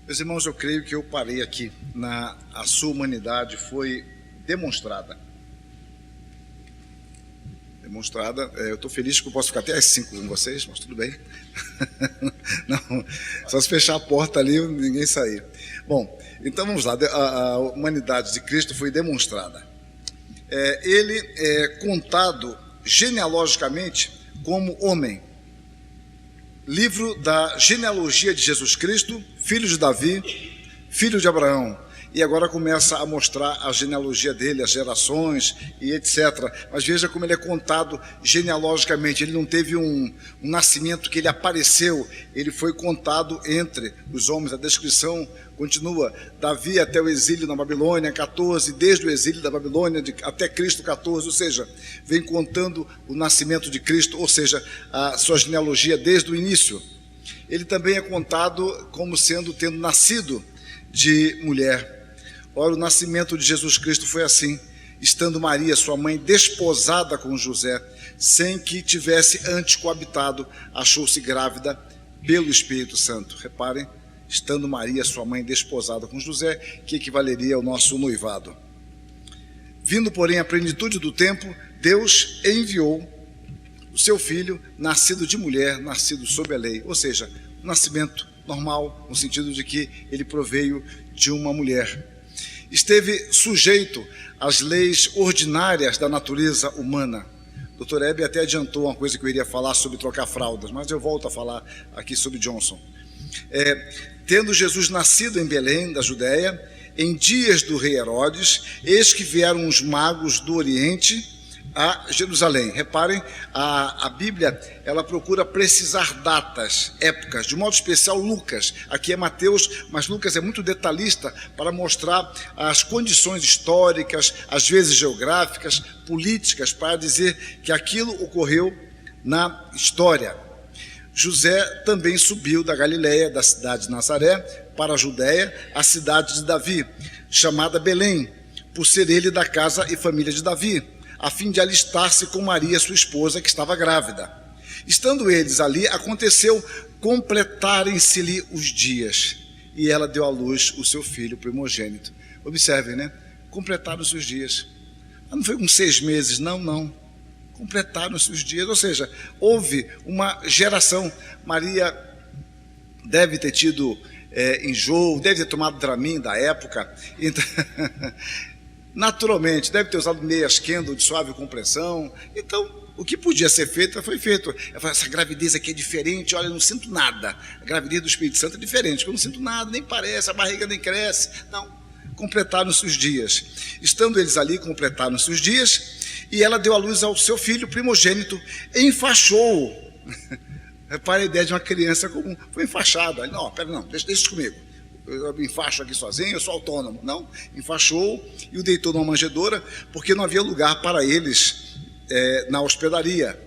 Meus irmãos, eu creio que eu parei aqui. A sua humanidade foi demonstrada. Eu estou feliz que eu posso ficar até às 5 com vocês, mas tudo bem. Não, só se fechar a porta ali, ninguém sair. Bom, então vamos lá. A humanidade de Cristo foi demonstrada. Ele é contado genealogicamente como homem. Livro da genealogia de Jesus Cristo, filho de Davi, filho de Abraão. E agora começa a mostrar a genealogia dele, as gerações e etc. Mas veja como ele é contado genealogicamente. Ele não teve um nascimento que ele apareceu, ele foi contado entre os homens. A descrição continua: Davi até o exílio na Babilônia, 14, desde o exílio da Babilônia até Cristo, 14, ou seja, vem contando o nascimento de Cristo, ou seja, a sua genealogia desde o início. Ele também é contado como tendo nascido de mulher. Ora, o nascimento de Jesus Cristo foi assim: estando Maria, sua mãe, desposada com José, sem que tivesse antes coabitado, achou-se grávida pelo Espírito Santo. Reparem, estando Maria, sua mãe, desposada com José, que equivaleria ao nosso noivado. Vindo, porém, à plenitude do tempo, Deus enviou o seu filho, nascido de mulher, nascido sob a lei, ou seja, um nascimento normal, no sentido de que ele proveio de uma mulher. Esteve sujeito às leis ordinárias da natureza humana. Dr. Hebe até adiantou uma coisa que eu iria falar sobre trocar fraldas, mas eu volto a falar aqui sobre Johnson. Tendo Jesus nascido em Belém, da Judéia, em dias do rei Herodes, eis que vieram os magos do Oriente a Jerusalém. Reparem, a Bíblia, ela procura precisar datas, épocas, de modo especial Lucas. Aqui é Mateus, mas Lucas é muito detalhista para mostrar as condições históricas, às vezes geográficas, políticas, para dizer que aquilo ocorreu na história. José também subiu da Galileia, da cidade de Nazaré, para a Judéia, a cidade de Davi, chamada Belém, por ser ele da casa e família de Davi, a fim de alistar-se com Maria, sua esposa, que estava grávida. Estando eles ali, aconteceu completarem-se-lhe os dias, e ela deu à luz o seu filho primogênito. Observem, né? Completaram-se os dias. Não foi com 6 meses, não. Completaram-se os dias, ou seja, houve uma geração. Maria deve ter tido enjoo, deve ter tomado Dramin da época, então... Naturalmente, deve ter usado meias Kendall de suave compressão. Então, o que podia ser feito, foi feito. Essa gravidez aqui é diferente, olha, eu não sinto nada. A gravidez do Espírito Santo é diferente, eu não sinto nada, nem parece, a barriga nem cresce. Não, completaram-se os dias. Estando eles ali, completaram-se os dias, e ela deu à luz ao seu filho primogênito, enfaixou-o. Repare a ideia de uma criança comum, foi enfaixada. Não, deixa isso comigo. Eu me enfaixo aqui sozinho, eu sou autônomo. Não, enfaixou e o deitou numa manjedoura, porque não havia lugar para eles na hospedaria.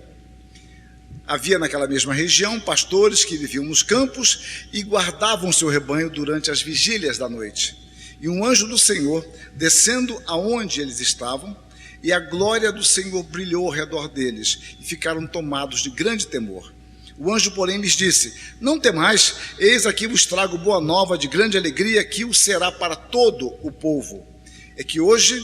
Havia naquela mesma região pastores que viviam nos campos e guardavam seu rebanho durante as vigílias da noite. E um anjo do Senhor, descendo aonde eles estavam, e a glória do Senhor brilhou ao redor deles, e ficaram tomados de grande temor. O anjo, porém, lhes disse: não temais, eis aqui vos trago boa nova de grande alegria, que o será para todo o povo. É que hoje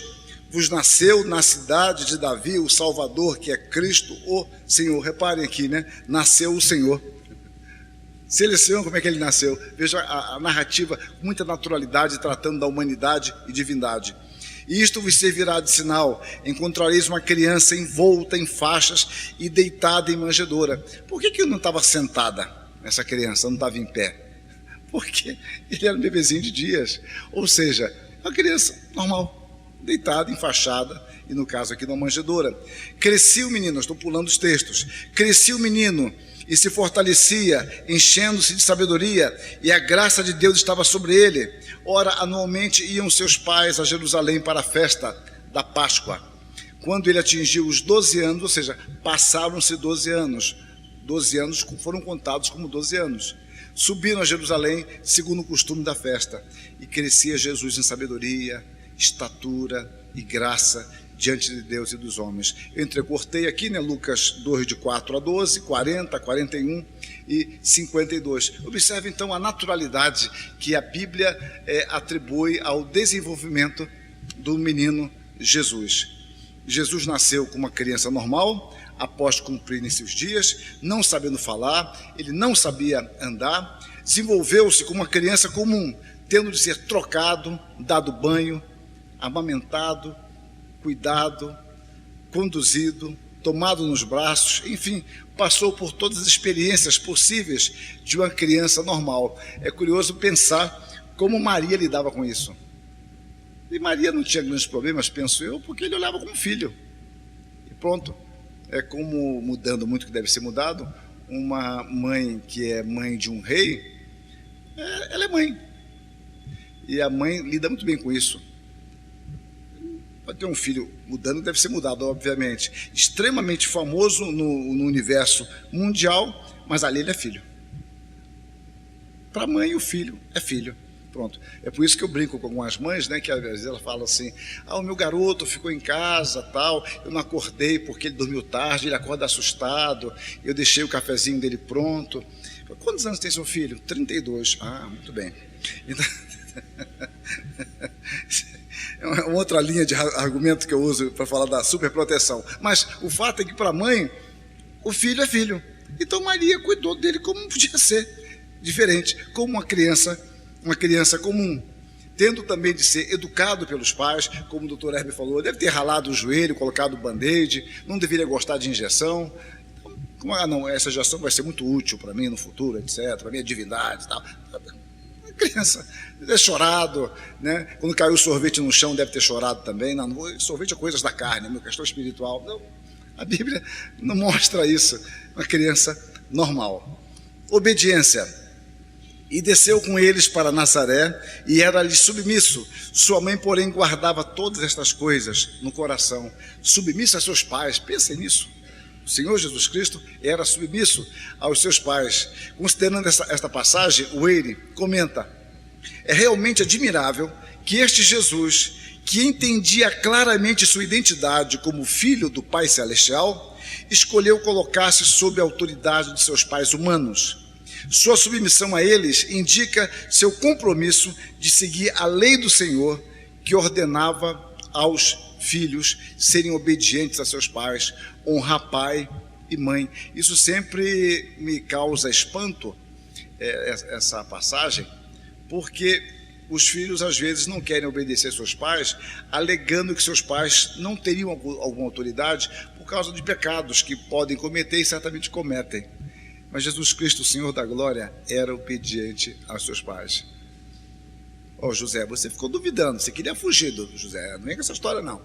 vos nasceu na cidade de Davi o Salvador, que é Cristo, o Senhor. Reparem aqui, né? Nasceu o Senhor. Se ele é Senhor, como é que ele nasceu? Veja a narrativa com muita naturalidade, tratando da humanidade e divindade. E isto vos servirá de sinal: encontrareis uma criança envolta em faixas e deitada em manjedoura. Por que não estava sentada essa criança, não estava em pé? Porque ele era um bebezinho de dias, ou seja, uma criança normal, deitada, enfaixada, e no caso aqui numa manjedoura. Crescia o menino, estou pulando os textos, crescia o menino e se fortalecia, enchendo-se de sabedoria, e a graça de Deus estava sobre ele. Ora, anualmente iam seus pais a Jerusalém para a festa da Páscoa. Quando ele atingiu os 12 anos, ou seja, passaram-se 12 anos. 12 anos foram contados como 12 anos. Subiram a Jerusalém, segundo o costume da festa, e crescia Jesus em sabedoria, estatura e graça diante de Deus e dos homens. Eu entrecortei aqui, né, Lucas 2, de 4 a 12, 40, 41 e 52. Observe, então, a naturalidade que a Bíblia atribui ao desenvolvimento do menino Jesus. Jesus nasceu como uma criança normal, após cumprirem seus dias, não sabendo falar, ele não sabia andar, desenvolveu-se como uma criança comum, tendo de ser trocado, dado banho, amamentado, cuidado, conduzido, tomado nos braços, enfim, passou por todas as experiências possíveis de uma criança normal. É curioso pensar como Maria lidava com isso. E Maria não tinha grandes problemas, penso eu, porque ele olhava como filho. E pronto. É como, mudando muito que deve ser mudado, uma mãe que é mãe de um rei, ela é mãe. E a mãe lida muito bem com isso. Pode ter um filho mudando, deve ser mudado, obviamente. Extremamente famoso no universo mundial, mas ali ele é filho. Para a mãe, o filho é filho. Pronto. É por isso que eu brinco com algumas mães, né, que às vezes ela fala assim: o meu garoto ficou em casa, tal, eu não acordei porque ele dormiu tarde, ele acorda assustado, eu deixei o cafezinho dele pronto. Quantos anos tem seu filho? 32. Ah, muito bem. Então, é uma outra linha de argumento que eu uso para falar da superproteção. Mas o fato é que para a mãe, o filho é filho. Então Maria cuidou dele como podia ser, diferente, como uma criança comum, tendo também de ser educado pelos pais, como o doutor Herbert falou, deve ter ralado o joelho, colocado o band-aid, não deveria gostar de injeção. Então, não, essa injeção vai ser muito útil para mim no futuro, etc., para minha divindade e tal. A criança deve ter chorado, né? Quando caiu o sorvete no chão, deve ter chorado também. Não, sorvete é coisas da carne, é uma questão espiritual. Não, a Bíblia não mostra isso. Uma criança normal. Obediência. E desceu com eles para Nazaré, e era-lhe submisso. Sua mãe, porém, guardava todas estas coisas no coração, submisso a seus pais. Pensem nisso. O Senhor Jesus Cristo era submisso aos seus pais. Considerando esta passagem, o Eire comenta: é realmente admirável que este Jesus, que entendia claramente sua identidade como filho do Pai Celestial, escolheu colocar-se sob a autoridade de seus pais humanos. Sua submissão a eles indica seu compromisso de seguir a lei do Senhor, que ordenava aos filhos serem obedientes a seus pais, honrar pai e mãe. Isso sempre me causa espanto, essa passagem, porque os filhos às vezes não querem obedecer seus pais, alegando que seus pais não teriam alguma autoridade por causa de pecados que podem cometer e certamente cometem. Mas Jesus Cristo, o Senhor da Glória, era obediente aos seus pais. José, você ficou duvidando, você queria fugir do José, não vem com essa história não.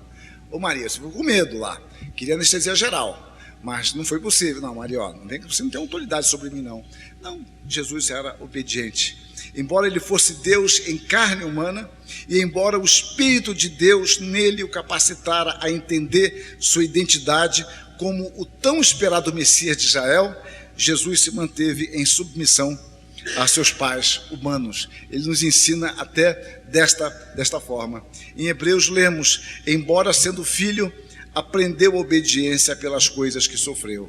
Maria, você ficou com medo lá, queria anestesia geral, mas não foi possível. Não, Maria, não vem que você não tem autoridade sobre mim não. Não, Jesus era obediente. Embora ele fosse Deus em carne humana, e embora o Espírito de Deus nele o capacitara a entender sua identidade como o tão esperado Messias de Israel, Jesus se manteve em submissão a seus pais humanos. Ele nos ensina até desta forma. Em Hebreus lemos: embora sendo filho, aprendeu a obediência pelas coisas que sofreu.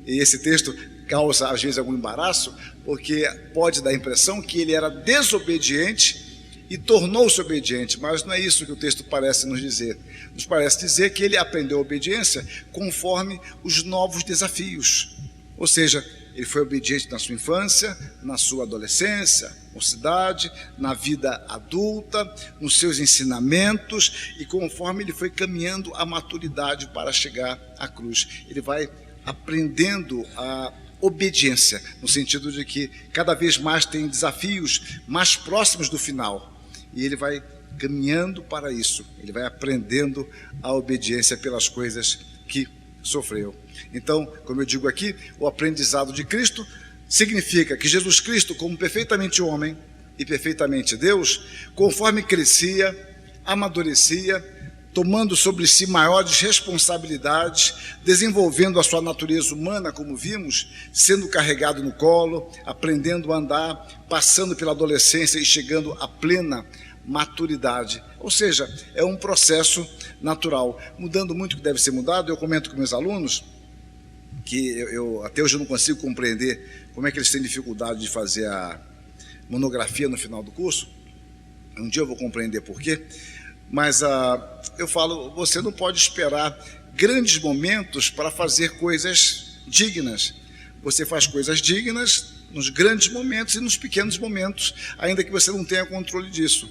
E esse texto causa às vezes algum embaraço, porque pode dar a impressão que ele era desobediente e tornou-se obediente, mas não é isso que o texto parece nos dizer. Nos parece dizer que ele aprendeu a obediência conforme os novos desafios. Ou seja, ele foi obediente na sua infância, na sua adolescência, mocidade, na vida adulta, nos seus ensinamentos, e conforme ele foi caminhando à maturidade para chegar à cruz. Ele vai aprendendo a obediência, no sentido de que cada vez mais tem desafios mais próximos do final, e ele vai caminhando para isso, ele vai aprendendo a obediência pelas coisas que sofreu. Então, como eu digo aqui, o aprendizado de Cristo significa que Jesus Cristo, como perfeitamente homem e perfeitamente Deus, conforme crescia, amadurecia, tomando sobre si maiores responsabilidades, desenvolvendo a sua natureza humana, como vimos, sendo carregado no colo, aprendendo a andar, passando pela adolescência e chegando à plena maturidade. Ou seja, é um processo natural. Mudando muito o que deve ser mudado, eu comento com meus alunos que eu até hoje eu não consigo compreender como é que eles têm dificuldade de fazer a monografia no final do curso. Um dia eu vou compreender por quê. Mas eu falo, você não pode esperar grandes momentos para fazer coisas dignas. Você faz coisas dignas nos grandes momentos e nos pequenos momentos, ainda que você não tenha controle disso.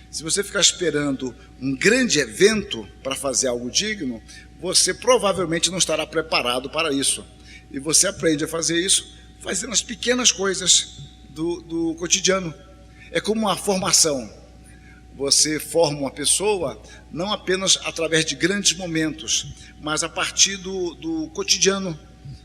Se você ficar esperando um grande evento para fazer algo digno, você provavelmente não estará preparado para isso. E você aprende a fazer isso fazendo as pequenas coisas do cotidiano. É como uma formação. Você forma uma pessoa não apenas através de grandes momentos, mas a partir do cotidiano,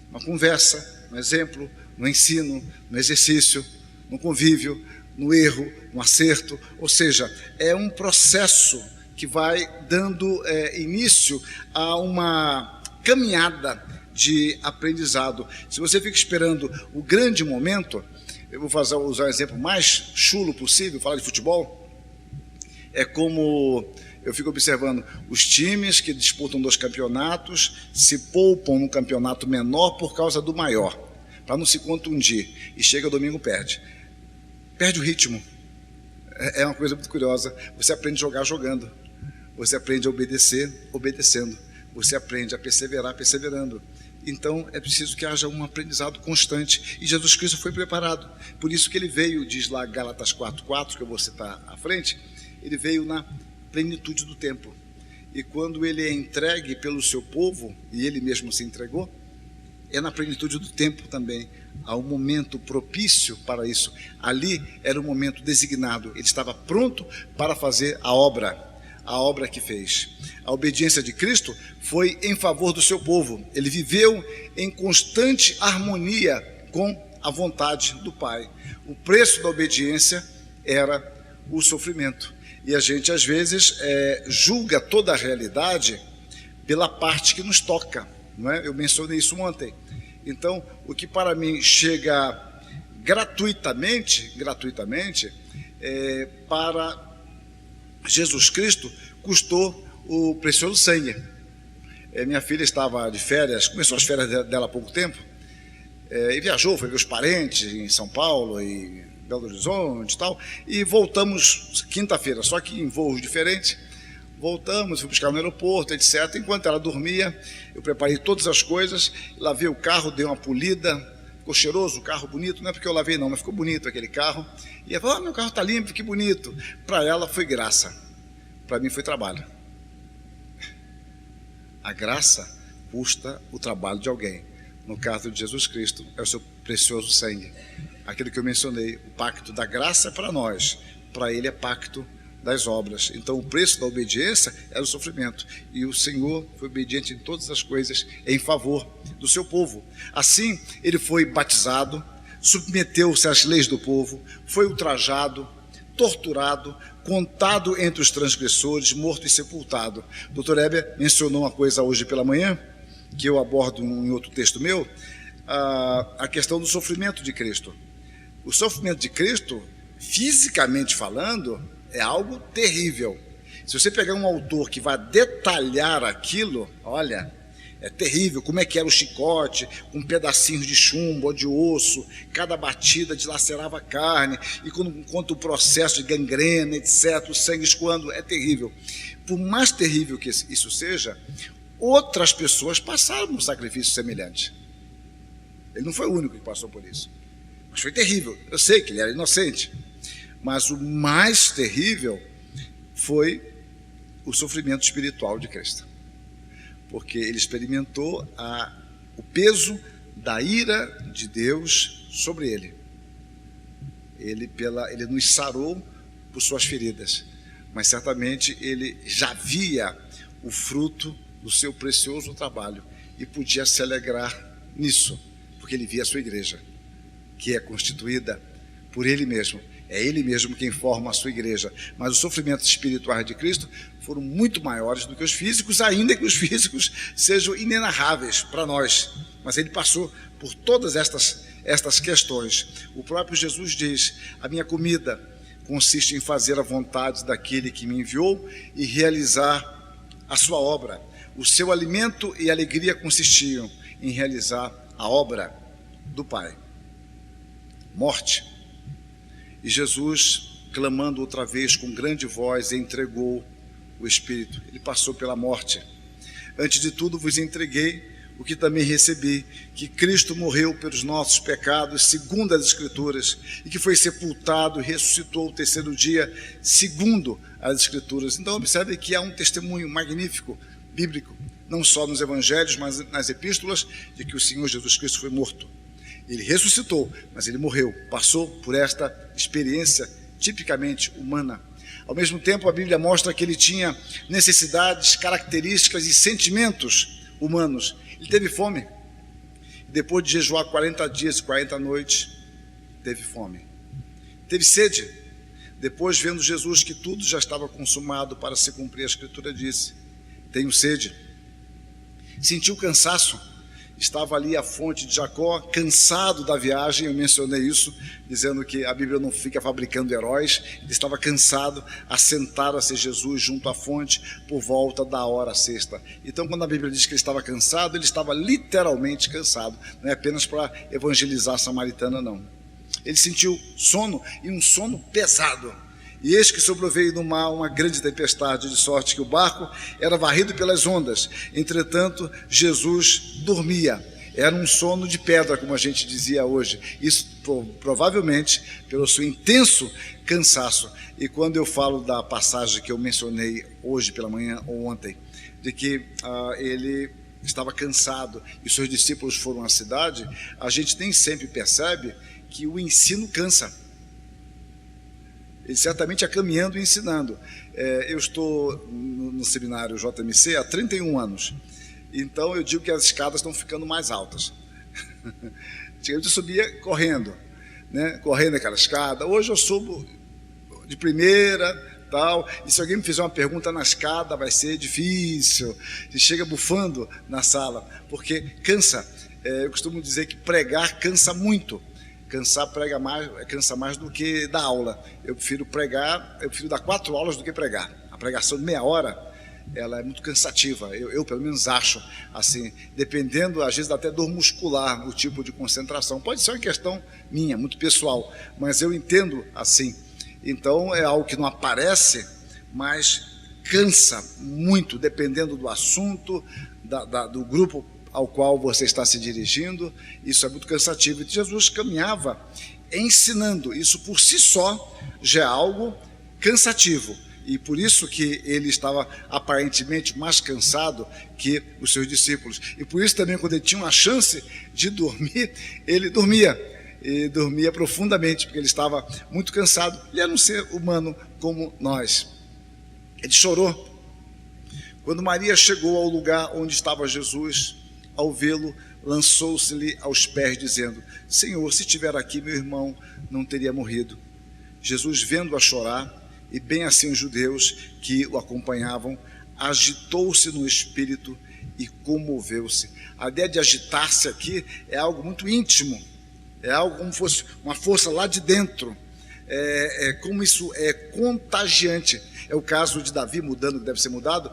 uma conversa, um exemplo, no ensino, no exercício, no convívio, no erro, no acerto. Ou seja, é um processo que vai dando início a uma caminhada de aprendizado. Se você fica esperando o grande momento, eu vou usar o exemplo mais chulo possível, falar de futebol. É como eu fico observando os times que disputam 2 campeonatos, se poupam no campeonato menor por causa do maior, para não se contundir, e chega domingo, perde o ritmo. É uma coisa muito curiosa. Você aprende a jogar jogando, você aprende a obedecer obedecendo, você aprende a perseverar perseverando. Então é preciso que haja um aprendizado constante, e Jesus Cristo foi preparado. Por isso que ele veio, diz lá Gálatas 4:4, que eu vou citar à frente, ele veio na plenitude do tempo. E quando ele é entregue pelo seu povo, e ele mesmo se entregou, é na plenitude do tempo também. Há um momento propício para isso. Ali era um momento designado. Ele estava pronto para fazer a obra que fez. A obediência de Cristo foi em favor do seu povo. Ele viveu em constante harmonia com a vontade do Pai. O preço da obediência era o sofrimento. E a gente, às vezes, julga toda a realidade pela parte que nos toca, não é? Eu mencionei isso ontem. Então, o que para mim chega gratuitamente, para Jesus Cristo, custou o precioso sangue. Minha filha estava de férias, começou as férias dela há pouco tempo, e viajou, foi ver os parentes em São Paulo e Belo Horizonte e tal, e voltamos quinta-feira, só que em voos diferentes. Voltamos, fui buscar no aeroporto, etc. Enquanto ela dormia, eu preparei todas as coisas, lavei o carro, dei uma polida, ficou cheiroso o carro, bonito, não é porque eu lavei não, mas ficou bonito aquele carro. E ela falou, meu carro está limpo, que bonito. Para ela foi graça, para mim foi trabalho. A graça custa o trabalho de alguém. No caso de Jesus Cristo, é o seu precioso sangue. Aquilo que eu mencionei, o pacto da graça para nós, para ele é pacto das obras. Então o preço da obediência era o sofrimento, e o Senhor foi obediente em todas as coisas em favor do seu povo. Assim ele foi batizado, submeteu-se às leis do povo, foi ultrajado, torturado, contado entre os transgressores, morto e sepultado. O Dr. Heber mencionou uma coisa hoje pela manhã, que eu abordo em outro texto meu, a questão do sofrimento de Cristo. O sofrimento de Cristo, fisicamente falando, é algo terrível. Se você pegar um autor que vai detalhar aquilo, olha, é terrível. Como é que era o chicote, com pedacinhos de chumbo ou de osso, cada batida dilacerava a carne, e quanto o processo de gangrena, etc., o sangue escoando, é terrível. Por mais terrível que isso seja, outras pessoas passaram por um sacrifício semelhante. Ele não foi o único que passou por isso, mas foi terrível. Eu sei que ele era inocente, mas o mais terrível foi o sofrimento espiritual de Cristo, porque ele experimentou o peso da ira de Deus sobre ele. Ele nos sarou por suas feridas, mas certamente ele já via o fruto do seu precioso trabalho e podia se alegrar nisso, porque ele via a sua igreja, que é constituída por ele mesmo. É ele mesmo quem forma a sua igreja. Mas os sofrimentos espirituais de Cristo foram muito maiores do que os físicos, ainda que os físicos sejam inenarráveis para nós. Mas ele passou por todas estas questões. O próprio Jesus diz: a minha comida consiste em fazer a vontade daquele que me enviou e realizar a sua obra. O seu alimento e alegria consistiam em realizar a obra do Pai. Morte. E Jesus, clamando outra vez com grande voz, entregou o Espírito. Ele passou pela morte. Antes de tudo vos entreguei o que também recebi, que Cristo morreu pelos nossos pecados, segundo as Escrituras, e que foi sepultado e ressuscitou o terceiro dia, segundo as Escrituras. Então observe que há um testemunho magnífico, bíblico, não só nos Evangelhos, mas nas Epístolas, de que o Senhor Jesus Cristo foi morto. Ele ressuscitou, mas ele morreu, passou por esta experiência tipicamente humana. Ao mesmo tempo, a Bíblia mostra que ele tinha necessidades, características e sentimentos humanos. Ele teve fome. Depois de jejuar 40 dias e 40 noites, teve fome. Teve sede. Depois, vendo Jesus que tudo já estava consumado para se cumprir, a Escritura disse: tenho sede. Sentiu cansaço. Estava ali a fonte de Jacó, cansado da viagem. Eu mencionei isso, dizendo que a Bíblia não fica fabricando heróis. Ele estava cansado, assentara-se Jesus junto à fonte por volta da hora sexta. Então, quando a Bíblia diz que ele estava cansado, ele estava literalmente cansado. Não é apenas para evangelizar a samaritana, não. Ele sentiu sono, e um sono pesado. E eis que sobreveio no mar uma grande tempestade, de sorte que o barco era varrido pelas ondas. Entretanto, Jesus dormia. Era um sono de pedra, como a gente dizia hoje. Isso provavelmente pelo seu intenso cansaço. E quando eu falo da passagem que eu mencionei hoje pela manhã ou ontem, de que ele estava cansado e seus discípulos foram à cidade, a gente nem sempre percebe que o ensino cansa. Ele certamente ia caminhando e ensinando. Eu estou no seminário JMC há 31 anos. Então eu digo que as escadas estão ficando mais altas. Antigamente eu subia correndo, né? Correndo aquela escada. Hoje eu subo de primeira, tal. E se alguém me fizer uma pergunta na escada, vai ser difícil. Você chega bufando na sala, porque cansa. Eu costumo dizer que pregar cansa muito. Cansa mais do que dar aula. Eu prefiro dar 4 aulas do que pregar. A pregação de meia hora, ela é muito cansativa. Eu pelo menos acho, assim, dependendo, às vezes, dá até dor muscular, o tipo de concentração. Pode ser uma questão minha, muito pessoal, mas eu entendo assim. Então, é algo que não aparece, mas cansa muito, dependendo do assunto, do grupo ao qual você está se dirigindo. Isso é muito cansativo. E Jesus caminhava ensinando. Isso por si só já é algo cansativo. E por isso que ele estava aparentemente mais cansado que os seus discípulos. E por isso também, quando ele tinha uma chance de dormir, ele dormia. E dormia profundamente, porque ele estava muito cansado. Ele era um ser humano como nós. Ele chorou. Quando Maria chegou ao lugar onde estava Jesus, ao vê-lo, lançou-se-lhe aos pés, dizendo: Senhor, se estiver aqui, meu irmão não teria morrido. Jesus, vendo-a chorar, e bem assim os judeus que o acompanhavam, agitou-se no espírito e comoveu-se. A ideia de agitar-se aqui é algo muito íntimo, é algo como fosse uma força lá de dentro, como isso é contagiante. É o caso de Davi mudando, que deve ser mudado.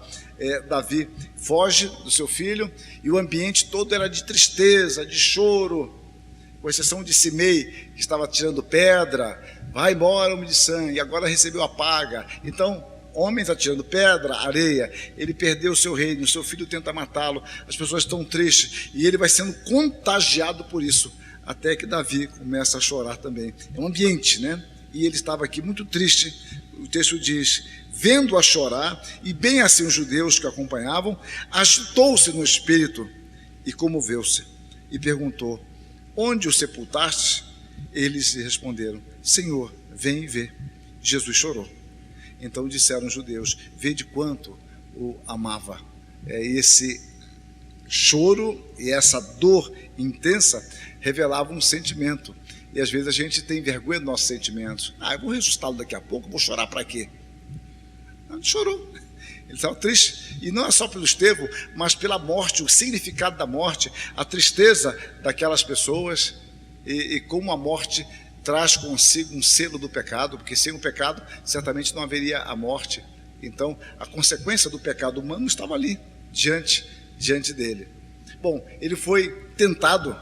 Davi foge do seu filho e o ambiente todo era de tristeza, de choro, com exceção de Simei, que estava tirando pedra. Vai embora, homem de sangue, agora recebeu a paga. Então, homens atirando pedra, areia. Ele perdeu o seu reino, o seu filho tenta matá-lo, as pessoas estão tristes e ele vai sendo contagiado por isso, até que Davi começa a chorar também. É um ambiente, né? E ele estava aqui muito triste. O texto diz: vendo-a chorar, e bem assim os judeus que a acompanhavam, agitou-se no espírito e comoveu-se, e perguntou: onde o sepultaste? Eles lhe responderam: Senhor, vem e vê. Jesus chorou. Então disseram os judeus: vede quanto o amava. Esse choro e essa dor intensa revelavam um sentimento. E às vezes a gente tem vergonha dos nossos sentimentos. Eu vou ressuscitá-lo daqui a pouco, vou chorar para quê? Ele chorou. Ele estava triste. E não é só pelo Estevão, mas pela morte, o significado da morte, a tristeza daquelas pessoas e como a morte traz consigo um selo do pecado, porque sem o pecado certamente não haveria a morte. Então, a consequência do pecado humano estava ali, diante dele. Bom, ele foi tentado.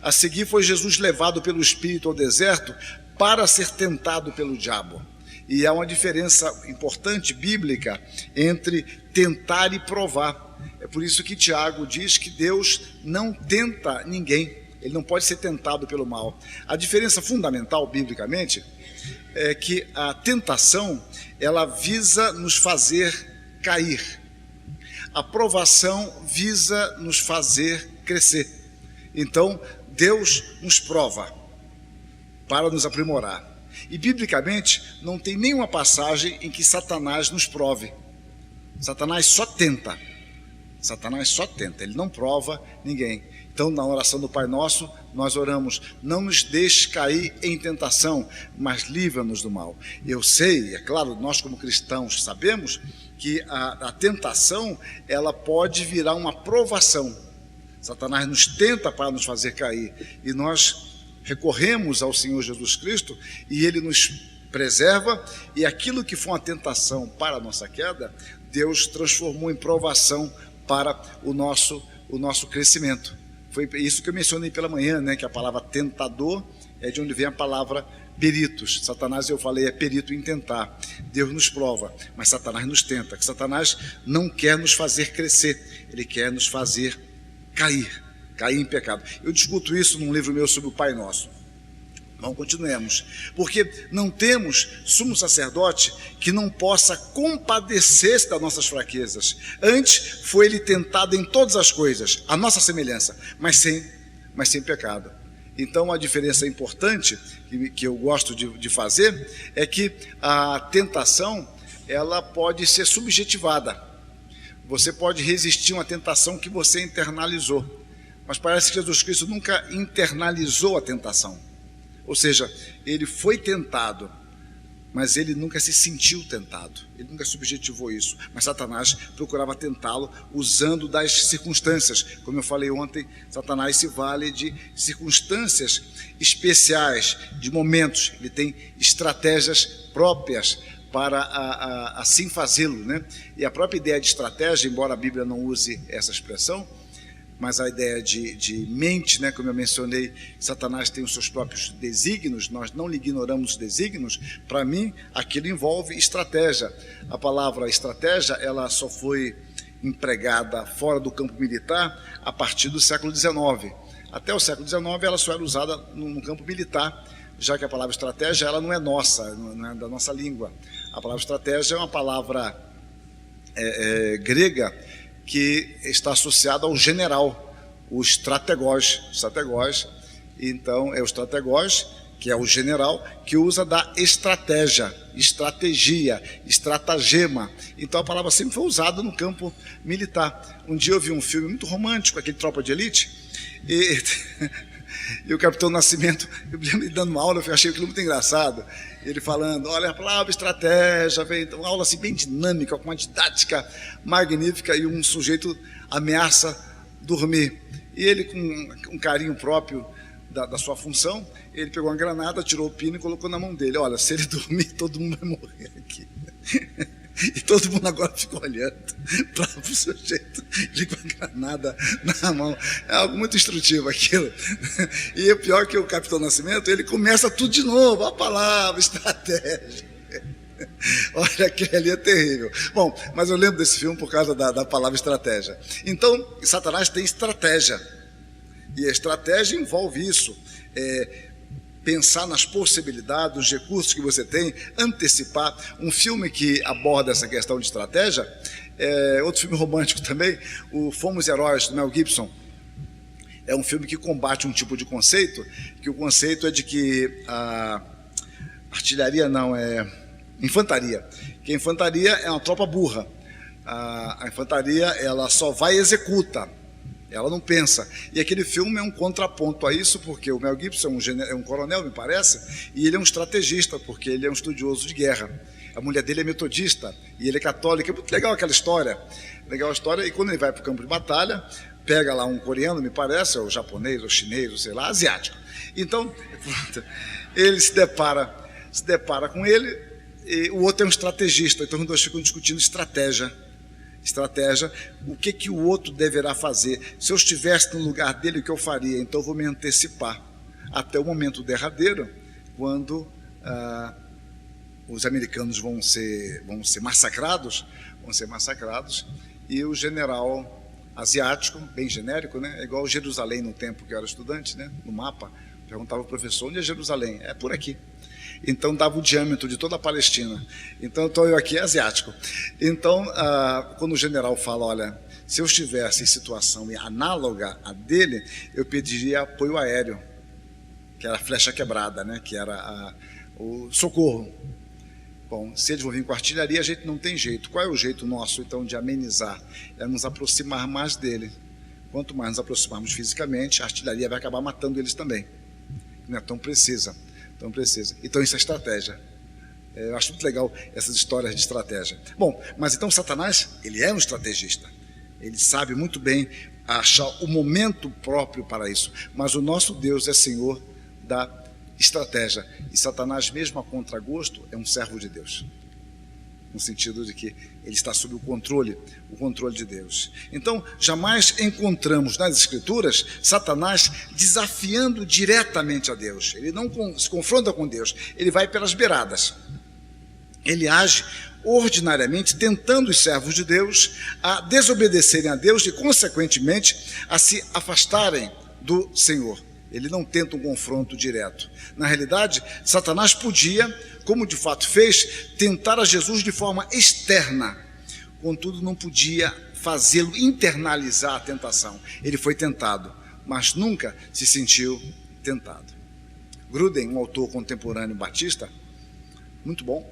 A seguir foi Jesus levado pelo Espírito ao deserto para ser tentado pelo diabo. E há uma diferença importante, bíblica, entre tentar e provar. É por isso que Tiago diz que Deus não tenta ninguém. Ele não pode ser tentado pelo mal. A diferença fundamental, biblicamente, é que a tentação, ela visa nos fazer cair. A provação visa nos fazer crescer. Então, Deus nos prova para nos aprimorar. E, biblicamente, não tem nenhuma passagem em que Satanás nos prove. Satanás só tenta. Satanás só tenta, ele não prova ninguém. Então, na oração do Pai Nosso, nós oramos: não nos deixe cair em tentação, mas livra-nos do mal. Eu sei, é claro, nós como cristãos sabemos que a tentação, ela pode virar uma provação. Satanás nos tenta para nos fazer cair, e nós recorremos ao Senhor Jesus Cristo, e Ele nos preserva, e aquilo que foi uma tentação para a nossa queda, Deus transformou em provação para o nosso crescimento. Foi isso que eu mencionei pela manhã, né, que a palavra tentador é de onde vem a palavra peritos. Satanás, eu falei, é perito em tentar. Deus nos prova, mas Satanás nos tenta. Que Satanás não quer nos fazer crescer, ele quer nos fazer cair em pecado. Eu discuto isso num livro meu sobre o Pai Nosso. Não continuemos, porque não temos sumo sacerdote que não possa compadecer-se das nossas fraquezas. Antes foi ele tentado em todas as coisas, a nossa semelhança, mas sem pecado. Então, a diferença importante que eu gosto de fazer é que a tentação, ela pode ser subjetivada. Você pode resistir a uma tentação que você internalizou, mas parece que Jesus Cristo nunca internalizou a tentação. Ou seja, ele foi tentado, mas ele nunca se sentiu tentado, ele nunca subjetivou isso. Mas Satanás procurava tentá-lo usando das circunstâncias. Como eu falei ontem, Satanás se vale de circunstâncias especiais, de momentos. Ele tem estratégias próprias para assim fazê-lo, né? E a própria ideia de estratégia, embora a Bíblia não use essa expressão, mas a ideia de mente, né, como eu mencionei, Satanás tem os seus próprios desígnios, nós não lhe ignoramos os desígnios. Para mim, aquilo envolve estratégia. A palavra estratégia, ela só foi empregada fora do campo militar a partir do século XIX. Até o século XIX, ela só era usada no campo militar, já que a palavra estratégia, ela não é nossa, não é da nossa língua. A palavra estratégia é uma palavra grega, que está associado ao general, o estrategós. Então, é o estrategós, que é o general, que usa da estratégia, estratégia, estratagema. Então, a palavra sempre foi usada no campo militar. Um dia eu vi um filme muito romântico, aquele Tropa de Elite, e o Capitão Nascimento, eu me dando uma aula, eu achei aquilo muito engraçado. Ele falando, olha, a palavra estratégia, uma aula assim bem dinâmica, com uma didática magnífica, e um sujeito ameaça dormir. E ele, com um carinho próprio da sua função, ele pegou uma granada, tirou o pino e colocou na mão dele. Olha, se ele dormir, todo mundo vai morrer aqui. E todo mundo agora fica olhando para o sujeito com a granada na mão. É algo muito instrutivo aquilo. E o pior que o Capitão Nascimento, ele começa tudo de novo, a palavra, estratégia. Olha, aquele ali é terrível. Bom, mas eu lembro desse filme por causa da palavra estratégia. Então, Satanás tem estratégia. E a estratégia envolve isso. Pensar nas possibilidades, nos recursos que você tem, antecipar. Um filme que aborda essa questão de estratégia, outro filme romântico também, o Fomos Heróis, do Mel Gibson. É um filme que combate um tipo de conceito, que o conceito é de que a artilharia não, é infantaria. Que a infantaria é uma tropa burra. A infantaria, ela só vai e executa. Ela não pensa. E aquele filme é um contraponto a isso, porque o Mel Gibson é um coronel, me parece, e ele é um estrategista, porque ele é um estudioso de guerra. A mulher dele é metodista e ele é católico. É muito legal aquela história. Legal a história. E quando ele vai para o campo de batalha, pega lá um coreano, me parece, ou japonês, ou chinês, ou sei lá, asiático. Então, ele se depara com ele, e o outro é um estrategista, então os dois ficam discutindo estratégia, o que o outro deverá fazer. Se eu estivesse no lugar dele, o que eu faria? Então eu vou me antecipar até o momento derradeiro, quando os americanos vão ser massacrados, e o general asiático, bem genérico, né? É igual Jerusalém no tempo que eu era estudante, né? No mapa, perguntava ao professor, onde é Jerusalém? É por aqui. Então dava o diâmetro de toda a Palestina. Então eu aqui, é asiático. Então, quando o general fala, olha, se eu estivesse em situação análoga à dele, eu pediria apoio aéreo, que era a flecha quebrada, né? Que era o socorro. Bom, se eles vão vir com artilharia, a gente não tem jeito. Qual é o jeito nosso, então, de amenizar? É nos aproximar mais dele. Quanto mais nos aproximarmos fisicamente, a artilharia vai acabar matando eles também. Não é tão precisa. Então, isso é estratégia. Eu acho muito legal essas histórias de estratégia. Bom, mas então Satanás, ele é um estrategista. Ele sabe muito bem achar o momento próprio para isso. Mas o nosso Deus é Senhor da estratégia. E Satanás, mesmo a contragosto, é um servo de Deus. No sentido de que ele está sob o controle de Deus. Então, jamais encontramos nas Escrituras Satanás desafiando diretamente a Deus. Ele não se confronta com Deus, ele vai pelas beiradas. Ele age ordinariamente tentando os servos de Deus a desobedecerem a Deus e, consequentemente, a se afastarem do Senhor. Ele não tenta um confronto direto. Na realidade, Satanás podia, como de fato fez, tentar a Jesus de forma externa. Contudo, não podia fazê-lo internalizar a tentação. Ele foi tentado, mas nunca se sentiu tentado. Gruden, um autor contemporâneo batista, muito bom,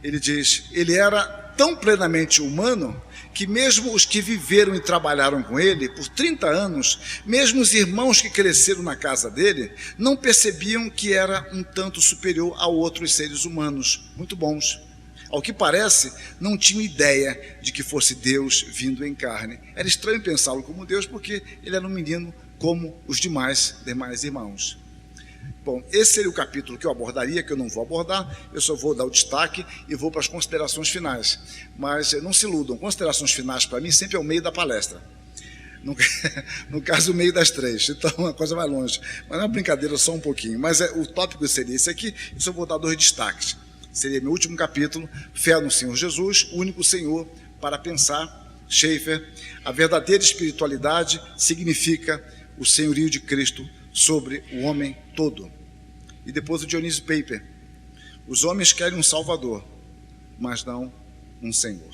ele diz, ele era tão plenamente humano que mesmo os que viveram e trabalharam com ele por 30 anos, mesmo os irmãos que cresceram na casa dele, não percebiam que era um tanto superior a outros seres humanos, muito bons. Ao que parece, não tinham ideia de que fosse Deus vindo em carne. Era estranho pensá-lo como Deus, porque ele era um menino como os demais irmãos. Bom, esse seria o capítulo que eu abordaria, que eu não vou abordar, eu só vou dar o destaque e vou para as considerações finais. Mas não se iludam, considerações finais para mim sempre é o meio da palestra. No caso, o meio das 3, então a coisa vai longe. Mas não é uma brincadeira, só um pouquinho. Mas o tópico seria esse aqui, eu só vou dar 2 destaques. Seria meu último capítulo, Fé no Senhor Jesus, o único Senhor para pensar, Schaeffer. A verdadeira espiritualidade significa o senhorio de Cristo sobre o homem todo. E depois o Dionísio Paper. Os homens querem um Salvador, mas não um Senhor.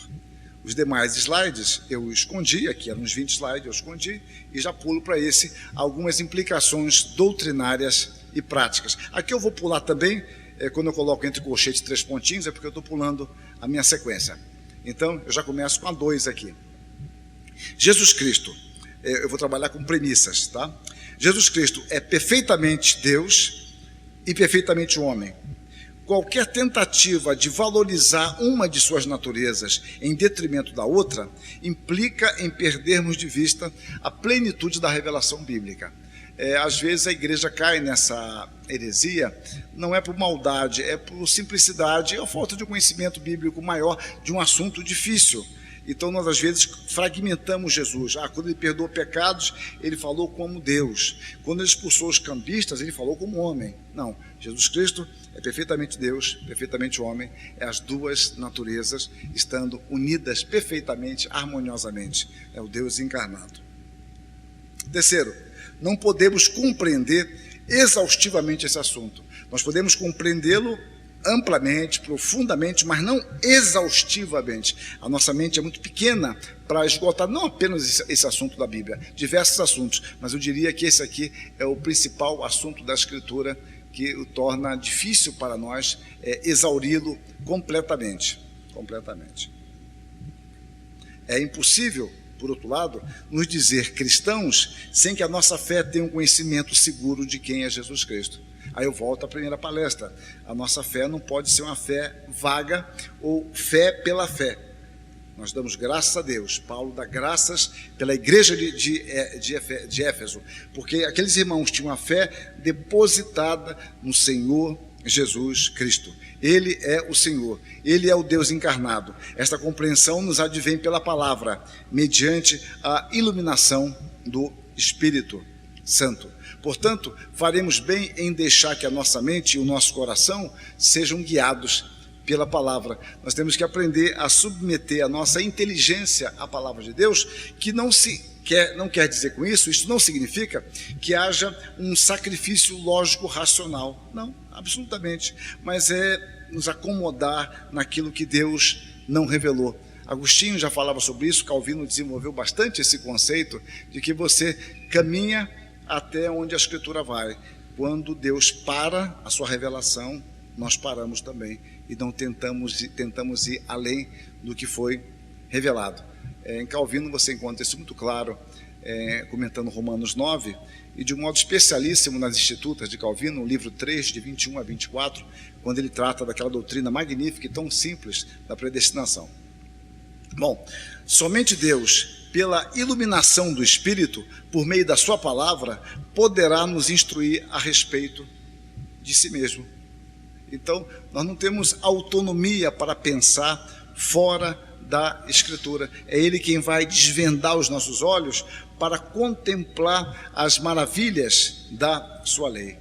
Os demais slides eu escondi, aqui eram uns 20 slides, eu escondi, e já pulo para esse algumas implicações doutrinárias e práticas. Aqui eu vou pular também, quando eu coloco entre colchetes 3 pontinhos, é porque eu estou pulando a minha sequência. Então, eu já começo com a 2 aqui. Jesus Cristo, eu vou trabalhar com premissas, tá? Jesus Cristo é perfeitamente Deus e perfeitamente homem. Qualquer tentativa de valorizar uma de suas naturezas em detrimento da outra implica em perdermos de vista a plenitude da revelação bíblica. Às vezes a igreja cai nessa heresia, não é por maldade, é por simplicidade ou falta de conhecimento bíblico maior de um assunto difícil. Então, nós às vezes fragmentamos Jesus. Quando ele perdoou pecados, ele falou como Deus. Quando ele expulsou os cambistas, ele falou como homem. Não, Jesus Cristo é perfeitamente Deus, perfeitamente homem. As duas naturezas estando unidas perfeitamente, harmoniosamente. É o Deus encarnado. Terceiro, não podemos compreender exaustivamente esse assunto. Nós podemos compreendê-lo amplamente, profundamente, mas não exaustivamente. A nossa mente é muito pequena para esgotar não apenas esse assunto da Bíblia, diversos assuntos, mas eu diria que esse aqui é o principal assunto da Escritura que o torna difícil para nós exauri-lo completamente. É impossível, por outro lado, nos dizer cristãos sem que a nossa fé tenha um conhecimento seguro de quem é Jesus Cristo. Aí eu volto à primeira palestra. A nossa fé não pode ser uma fé vaga ou fé pela fé. Nós damos graças a Deus. Paulo dá graças pela igreja de Éfeso, porque aqueles irmãos tinham a fé depositada no Senhor Jesus Cristo. Ele é o Senhor, Ele é o Deus encarnado. Esta compreensão nos advém pela palavra, mediante a iluminação do Espírito Santo. Portanto, faremos bem em deixar que a nossa mente e o nosso coração sejam guiados pela palavra. Nós temos que aprender a submeter a nossa inteligência à palavra de Deus, que não quer dizer com isso não significa que haja um sacrifício lógico racional. Não, absolutamente. Mas é nos acomodar naquilo que Deus não revelou. Agostinho já falava sobre isso, Calvino desenvolveu bastante esse conceito de que você caminha até onde a Escritura vai. Quando Deus para a sua revelação, nós paramos também e não tentamos ir além do que foi revelado. Em Calvino você encontra isso muito claro, comentando Romanos 9, e de um modo especialíssimo nas Institutas de Calvino, no livro 3, de 21 a 24, quando ele trata daquela doutrina magnífica e tão simples da predestinação. Bom, somente Deus, pela iluminação do Espírito, por meio da sua palavra, poderá nos instruir a respeito de si mesmo. Então, nós não temos autonomia para pensar fora da Escritura. É Ele quem vai desvendar os nossos olhos para contemplar as maravilhas da sua lei.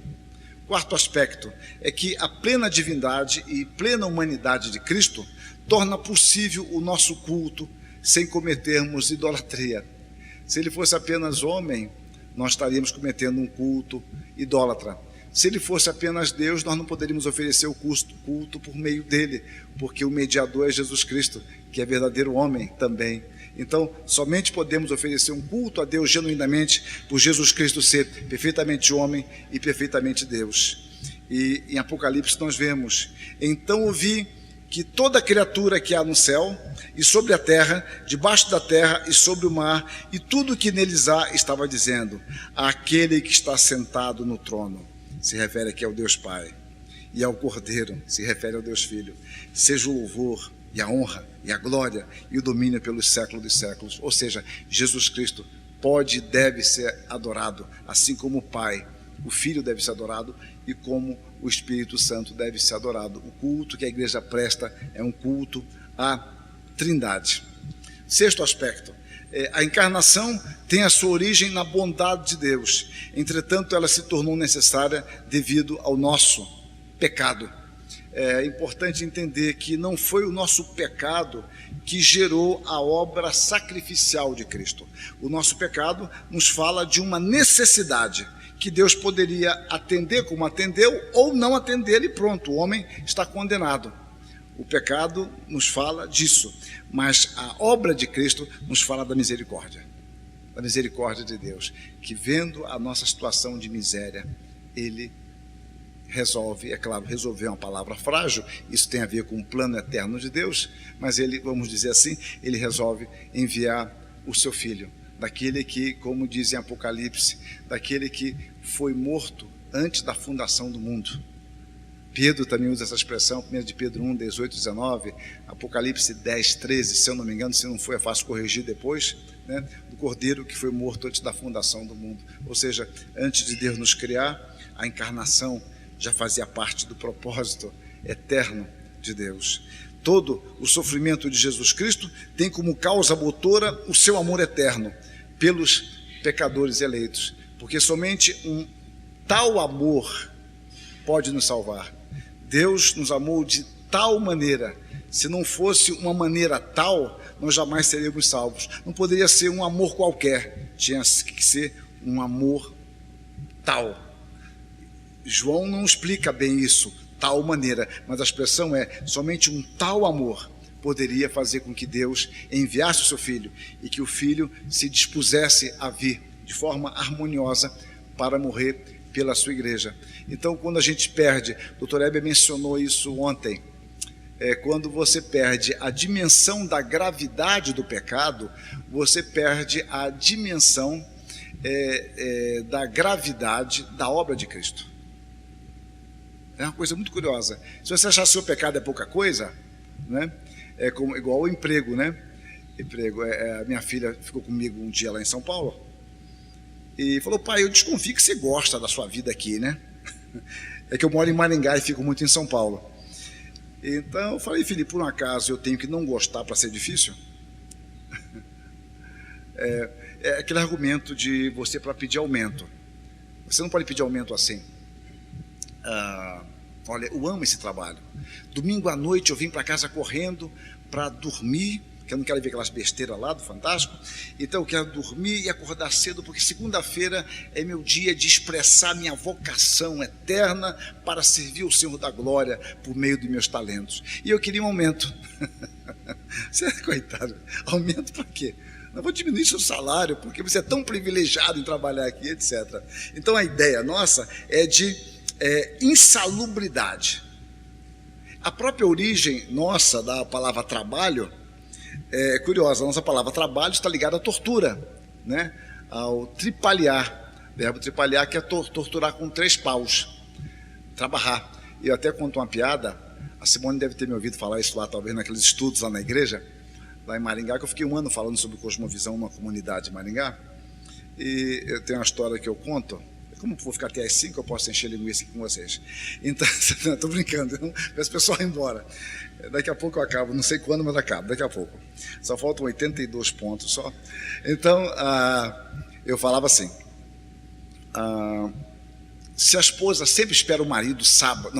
Quarto aspecto é que a plena divindade e plena humanidade de Cristo torna possível o nosso culto sem cometermos idolatria. Se Ele fosse apenas homem, nós estaríamos cometendo um culto idólatra. Se Ele fosse apenas Deus, nós não poderíamos oferecer o culto por meio dEle, porque o mediador é Jesus Cristo, que é verdadeiro homem também. Então, somente podemos oferecer um culto a Deus genuinamente por Jesus Cristo ser perfeitamente homem e perfeitamente Deus. E em Apocalipse nós vemos: então ouvi que toda criatura que há no céu e sobre a terra, debaixo da terra e sobre o mar, e tudo que neles há, estava dizendo: aquele que está sentado no trono, se refere aqui ao Deus Pai, e ao Cordeiro, se refere ao Deus Filho, seja o louvor e a honra e a glória e o domínio pelos séculos dos séculos. Ou seja, Jesus Cristo pode e deve ser adorado, assim como o Pai, o Filho deve ser adorado e como o Espírito Santo deve ser adorado. O culto que a igreja presta é um culto à Trindade. Sexto aspecto: a encarnação tem a sua origem na bondade de Deus. Entretanto, ela se tornou necessária devido ao nosso pecado. É importante entender que não foi o nosso pecado que gerou a obra sacrificial de Cristo. O nosso pecado nos fala de uma necessidade que Deus poderia atender como atendeu, ou não atender e pronto, o homem está condenado. O pecado nos fala disso, mas a obra de Cristo nos fala da misericórdia de Deus, que vendo a nossa situação de miséria, Ele resolve, é claro, resolver é uma palavra frágil, isso tem a ver com o plano eterno de Deus, mas Ele, vamos dizer assim, Ele resolve enviar o seu Filho, daquele que, como diz em Apocalipse, daquele que foi morto antes da fundação do mundo. Pedro também usa essa expressão, 1 de Pedro 1, 18, 19, Apocalipse 10, 13, se eu não me engano, se não foi, é fácil corrigir depois, né? Do Cordeiro que foi morto antes da fundação do mundo. Ou seja, antes de Deus nos criar, a encarnação já fazia parte do propósito eterno de Deus. Todo o sofrimento de Jesus Cristo tem como causa motora o seu amor eterno pelos pecadores eleitos, porque somente um tal amor pode nos salvar. Deus nos amou de tal maneira, se não fosse uma maneira tal, nós jamais seríamos salvos. Não poderia ser um amor qualquer, tinha que ser um amor tal. João não explica bem isso, tal maneira, mas a expressão é: somente um tal amor poderia fazer com que Deus enviasse o seu Filho e que o Filho se dispusesse a vir de forma harmoniosa para morrer pela sua igreja. Então, quando a gente perde, o Dr. Heber mencionou isso ontem, quando você perde a dimensão da gravidade do pecado, você perde a dimensão da gravidade da obra de Cristo. É uma coisa muito curiosa. Se você achar que seu pecado é pouca coisa, né? É como, igual o emprego, né? A minha filha ficou comigo um dia lá em São Paulo e falou: pai, eu desconfio que você gosta da sua vida aqui, né? É que eu moro em Maringá e fico muito em São Paulo. Então eu falei, Felipe, por um acaso eu tenho que não gostar para ser difícil? É aquele argumento de você para pedir aumento. Você não pode pedir aumento assim. Olha, eu amo esse trabalho. Domingo à noite eu vim para casa correndo para dormir, que eu não quero ver aquelas besteiras lá do Fantástico, então eu quero dormir e acordar cedo, porque segunda-feira é meu dia de expressar minha vocação eterna para servir o Senhor da glória por meio dos meus talentos. E eu queria um aumento. Você, coitado, aumento para quê? Não vou diminuir seu salário, porque você é tão privilegiado em trabalhar aqui, etc. Então a ideia nossa é de insalubridade. A própria origem nossa da palavra trabalho é curiosa. A nossa palavra trabalho está ligada à tortura, né? Ao tripaliar. O verbo tripaliar, que é torturar com 3 paus. Trabalhar. E eu até conto uma piada. A Simone deve ter me ouvido falar isso lá, talvez naqueles estudos lá na igreja, lá em Maringá, que eu fiquei um ano falando sobre cosmovisão numa comunidade de Maringá. E eu tenho uma história que eu conto. Como vou ficar até às 5, eu posso encher linguiça aqui com vocês. Então, estou brincando, peço o pessoal ir embora. Daqui a pouco eu acabo, não sei quando, mas acabo, daqui a pouco. Só faltam 82 pontos só. Então, eu falava assim, se a esposa sempre espera o marido sábado,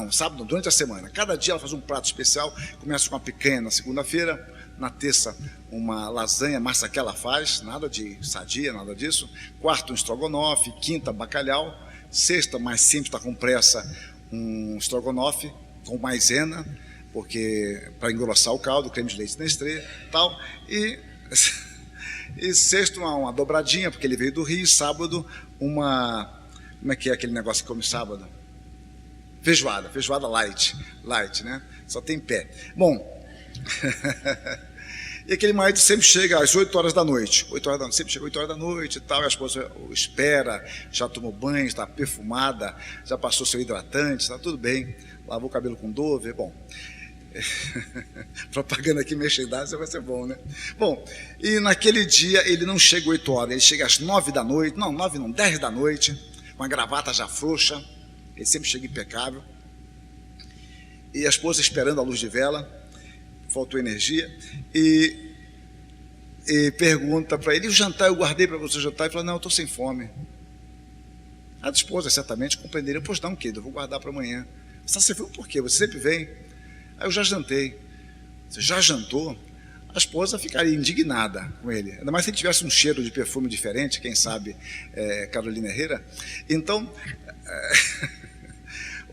durante a semana, cada dia ela faz um prato especial, começa com uma picanha na segunda-feira, na terça uma lasanha, massa que ela faz, nada de sadia, nada disso. Quarta, um estrogonofe. Quinta, bacalhau. Sexta, mais simples, está com pressa, um estrogonofe com maisena, porque para engrossar o caldo, creme de leite Nestlé, tal. E sexta, uma dobradinha, porque ele veio do Rio. Sábado, como é que é aquele negócio que come sábado? Feijoada light, né? Só tem pé. Bom, e aquele marido sempre chega às 8 horas da noite. Sempre chega às 8 horas da noite e tal, e a esposa espera, já tomou banho, está perfumada, já passou seu hidratante, está tudo bem, lavou o cabelo com Dove, bom. Propaganda aqui, merchandising, vai ser bom, né? Bom, e naquele dia ele não chega às 8 horas, ele chega às 9 da noite, 10 da noite, com a gravata já frouxa, ele sempre chega impecável, e a esposa esperando a luz de vela, faltou energia, e pergunta para ele, e o jantar, eu guardei para você o jantar, e fala, não, eu estou sem fome. A esposa certamente compreenderia, pois não, querido, eu vou guardar para amanhã. Você viu por quê? Você sempre vem. Aí eu já jantei. Você já jantou? A esposa ficaria indignada com ele, ainda mais se ele tivesse um cheiro de perfume diferente, quem sabe, Carolina Herrera. Então,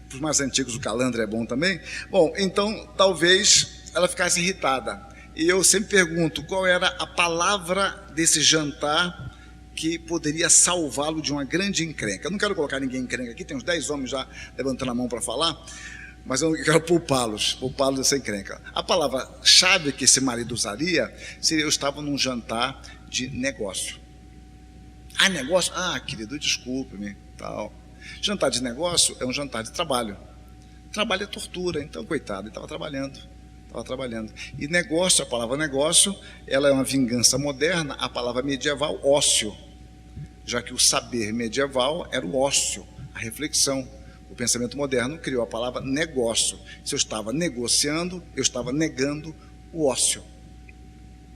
para os mais antigos, o calandra é bom também. Bom, então, talvez ela ficasse irritada. E eu sempre pergunto qual era a palavra desse jantar que poderia salvá-lo de uma grande encrenca. Eu não quero colocar ninguém em encrenca aqui, tem uns 10 homens já levantando a mão para falar, mas eu quero poupá-los dessa encrenca. A palavra-chave que esse marido usaria seria: eu estava num jantar de negócio. Negócio? Querido, desculpe-me, tal. Jantar de negócio é um jantar de trabalho. Trabalho é tortura, então, coitado, ele estava trabalhando. E negócio, a palavra negócio, ela é uma vingança moderna, a palavra medieval, ócio, já que o saber medieval era o ócio, a reflexão. O pensamento moderno criou a palavra negócio. Se eu estava negociando, eu estava negando o ócio.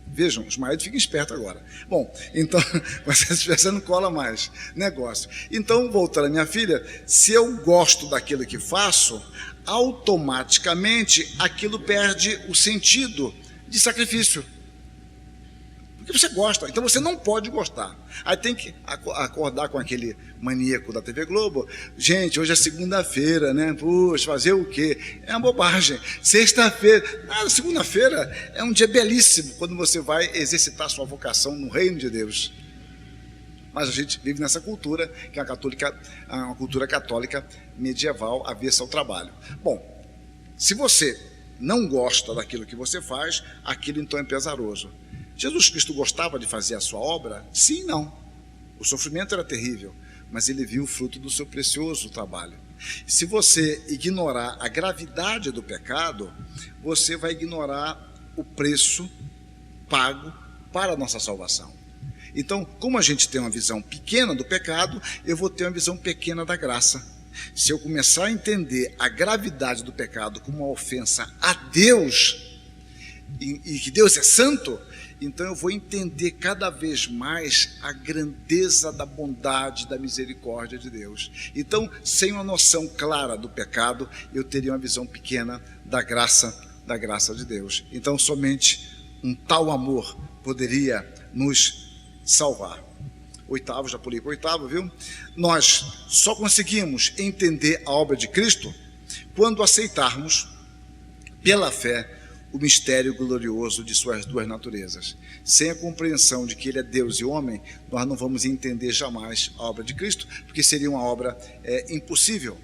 Vejam, os maridos ficam espertos agora. Bom, então, você não cola mais. Negócio. Então, voltando à minha filha, se eu gosto daquilo que faço, automaticamente aquilo perde o sentido de sacrifício. Porque você gosta, então você não pode gostar. Aí tem que acordar com aquele maníaco da TV Globo. Gente, hoje é segunda-feira, né? Puxa, fazer o quê? É uma bobagem. Sexta-feira, segunda-feira é um dia belíssimo quando você vai exercitar sua vocação no reino de Deus. Mas a gente vive nessa cultura, que é uma cultura católica medieval, avessa ao trabalho. Bom, se você não gosta daquilo que você faz, aquilo então é pesaroso. Jesus Cristo gostava de fazer a sua obra? Sim e não. O sofrimento era terrível, mas ele viu o fruto do seu precioso trabalho. Se você ignorar a gravidade do pecado, você vai ignorar o preço pago para a nossa salvação. Então, como a gente tem uma visão pequena do pecado, eu vou ter uma visão pequena da graça. Se eu começar a entender a gravidade do pecado como uma ofensa a Deus, e que Deus é santo, então eu vou entender cada vez mais a grandeza da bondade, da misericórdia de Deus. Então, sem uma noção clara do pecado, eu teria uma visão pequena da graça de Deus. Então, somente um tal amor poderia nos salvar. Oitavo, já pulei para o oitavo, viu? Nós só conseguimos entender a obra de Cristo quando aceitarmos, pela fé, o mistério glorioso de suas duas naturezas. Sem a compreensão de que ele é Deus e homem, nós não vamos entender jamais a obra de Cristo, porque seria uma obra impossível.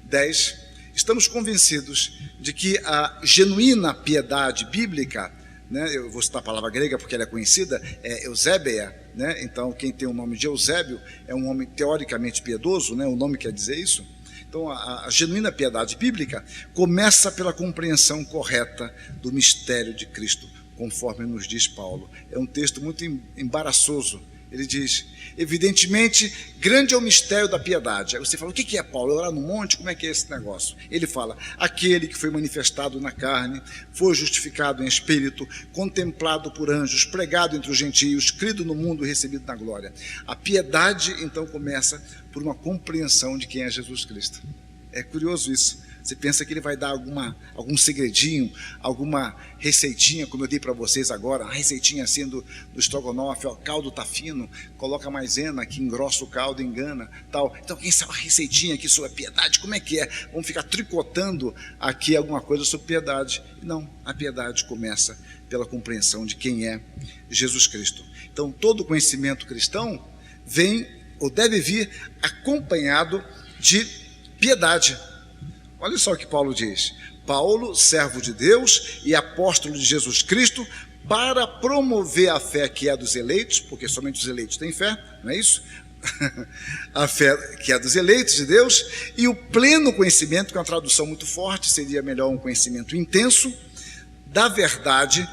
10. Estamos convencidos de que a genuína piedade bíblica, né, eu vou citar a palavra grega porque ela é conhecida, é Eusébia, né? Então quem tem o nome de Eusébio é um homem teoricamente piedoso, né? O nome quer dizer isso. Então, a genuína piedade bíblica começa pela compreensão correta do mistério de Cristo, conforme nos diz Paulo. É um texto muito embaraçoso. Ele diz, evidentemente, grande é o mistério da piedade. Aí você fala, o que é, Paulo? Orar no monte? Como é que é esse negócio? Ele fala, aquele que foi manifestado na carne, foi justificado em espírito, contemplado por anjos, pregado entre os gentios, crido no mundo e recebido na glória. A piedade, então, começa por uma compreensão de quem é Jesus Cristo. É curioso isso. Você pensa que ele vai dar algum segredinho, alguma receitinha, como eu dei para vocês agora, uma receitinha assim do estrogonofe, ó, caldo tá fino, coloca maisena que engrossa o caldo, engana, tal. Então, quem sabe a receitinha aqui sobre a piedade, como é que é? Vamos ficar tricotando aqui alguma coisa sobre piedade. Não, a piedade começa pela compreensão de quem é Jesus Cristo. Então, todo conhecimento cristão vem ou deve vir acompanhado de piedade. Olha só o que Paulo diz. Paulo, servo de Deus e apóstolo de Jesus Cristo, para promover a fé que é dos eleitos, porque somente os eleitos têm fé, não é isso? A fé que é dos eleitos de Deus, e o pleno conhecimento, que é uma tradução muito forte, seria melhor um conhecimento intenso, da verdade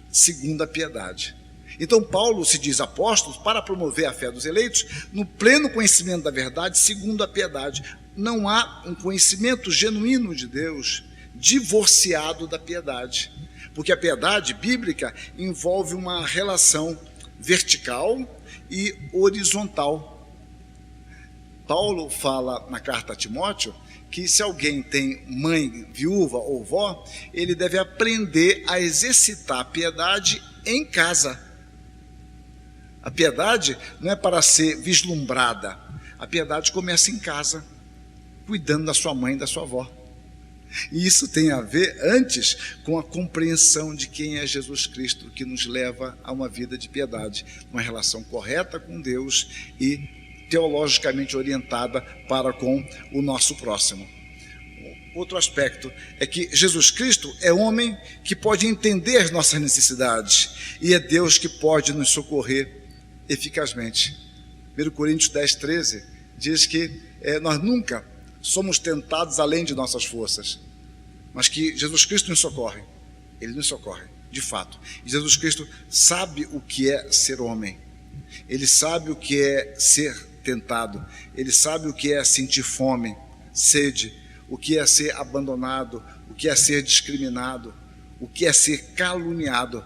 segundo a piedade. Então Paulo se diz apóstolo para promover a fé dos eleitos no pleno conhecimento da verdade segundo a piedade. Não há um conhecimento genuíno de Deus divorciado da piedade, porque a piedade bíblica envolve uma relação vertical e horizontal. Paulo fala na carta a Timóteo que se alguém tem mãe viúva ou vó, ele deve aprender a exercitar a piedade em casa. A piedade não é para ser vislumbrada, a piedade começa em casa, cuidando da sua mãe e da sua avó. E isso tem a ver, antes, com a compreensão de quem é Jesus Cristo, que nos leva a uma vida de piedade, uma relação correta com Deus e teologicamente orientada para com o nosso próximo. Outro aspecto é que Jesus Cristo é homem que pode entender as nossas necessidades e é Deus que pode nos socorrer eficazmente. 1 Coríntios 10, 13 diz que nós nunca somos tentados além de nossas forças, mas que Jesus Cristo nos socorre. Ele nos socorre, de fato. E Jesus Cristo sabe o que é ser homem. Ele sabe o que é ser tentado. Ele sabe o que é sentir fome, sede, o que é ser abandonado, o que é ser discriminado, o que é ser caluniado.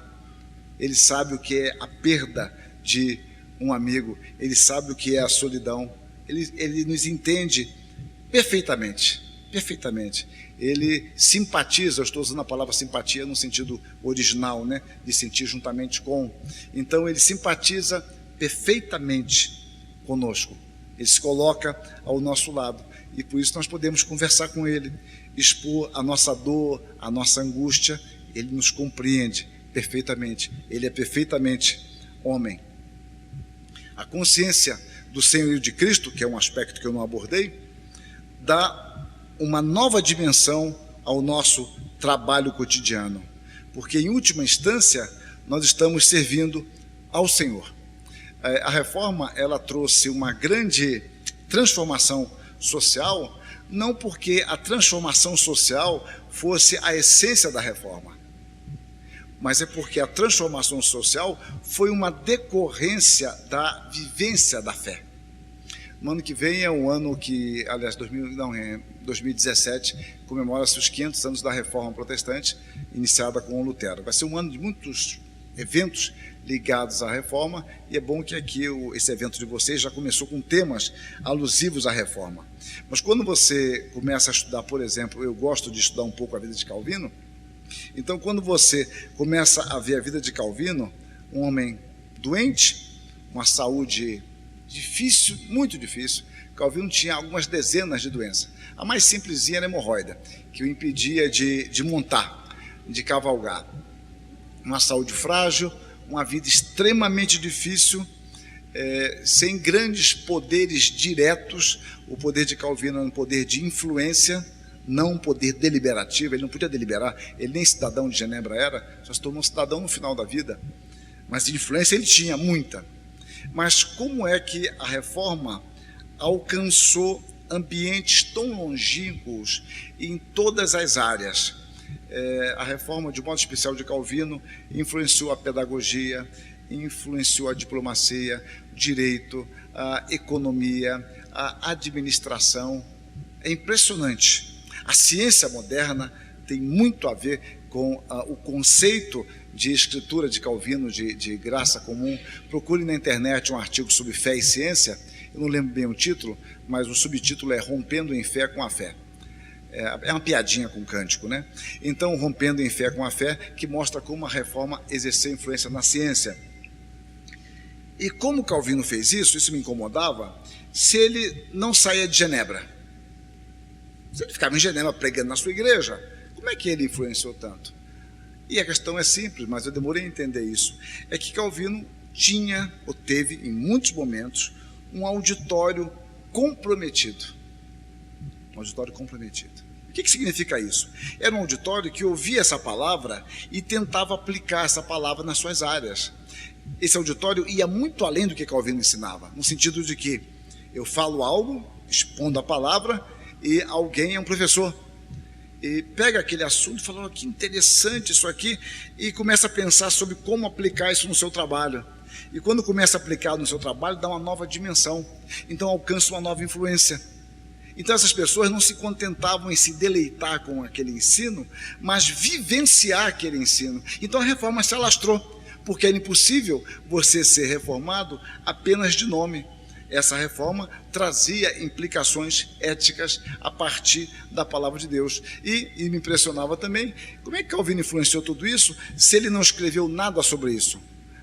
Ele sabe o que é a perda de um amigo, ele sabe o que é a solidão, ele nos entende perfeitamente, perfeitamente. Ele simpatiza, eu estou usando a palavra simpatia no sentido original, né, de sentir juntamente com. Então ele simpatiza perfeitamente conosco, ele se coloca ao nosso lado, e por isso nós podemos conversar com ele, expor a nossa dor, a nossa angústia. Ele nos compreende perfeitamente, ele é perfeitamente homem. A consciência do senhorio de Cristo, que é um aspecto que eu não abordei, dá uma nova dimensão ao nosso trabalho cotidiano, porque em última instância nós estamos servindo ao Senhor. A reforma, ela trouxe uma grande transformação social, não porque a transformação social fosse a essência da reforma, mas é porque a transformação social foi uma decorrência da vivência da fé. No ano que vem é um ano que, aliás, 2017, comemora-se os 500 anos da Reforma Protestante, iniciada com Lutero. Vai ser um ano de muitos eventos ligados à Reforma, e é bom que aqui esse evento de vocês já começou com temas alusivos à Reforma. Mas quando você começa a estudar, por exemplo, eu gosto de estudar um pouco a vida de Calvino, então quando você começa a ver a vida de Calvino, um homem doente, uma saúde difícil, muito difícil. Calvino tinha algumas dezenas de doenças. A mais simplesinha era a hemorroida, que o impedia de montar, de cavalgar. Uma saúde frágil, uma vida extremamente difícil, sem grandes poderes diretos. O poder de Calvino era um poder de influência, não um poder deliberativo. Ele não podia deliberar, ele nem cidadão de Genebra era, só se tornou cidadão no final da vida. Mas de influência ele tinha muita. Mas como é que a Reforma alcançou ambientes tão longínquos em todas as áreas? A Reforma, de modo especial de Calvino, influenciou a pedagogia, influenciou a diplomacia, o direito, a economia, a administração. É impressionante. A ciência moderna tem muito a ver com o conceito de escritura de Calvino, de graça comum. Procure na internet um artigo sobre fé e ciência, eu não lembro bem o título, mas o subtítulo é Rompendo em Fé com a Fé. É uma piadinha com cântico, né? Então, Rompendo em Fé com a Fé, que mostra como a Reforma exerceu influência na ciência. E como Calvino fez isso me incomodava, se ele não saía de Genebra. Se ele ficava em Genebra pregando na sua igreja, como é que ele influenciou tanto? E a questão é simples, mas eu demorei a entender isso. É que Calvino tinha, ou teve, em muitos momentos, um auditório comprometido. Um auditório comprometido. O que significa isso? Era um auditório que ouvia essa palavra e tentava aplicar essa palavra nas suas áreas. Esse auditório ia muito além do que Calvino ensinava, no sentido de que eu falo algo, expondo a palavra, e alguém é um professor. E pega aquele assunto e fala, oh, que interessante isso aqui, e começa a pensar sobre como aplicar isso no seu trabalho. E quando começa a aplicar no seu trabalho, dá uma nova dimensão. Então alcança uma nova influência. Então essas pessoas não se contentavam em se deleitar com aquele ensino, mas vivenciar aquele ensino. Então a reforma se alastrou, porque era impossível você ser reformado apenas de nome. Essa reforma trazia implicações éticas a partir da palavra de Deus. E me impressionava também, como é que Calvino influenciou tudo isso, se ele não escreveu nada sobre isso?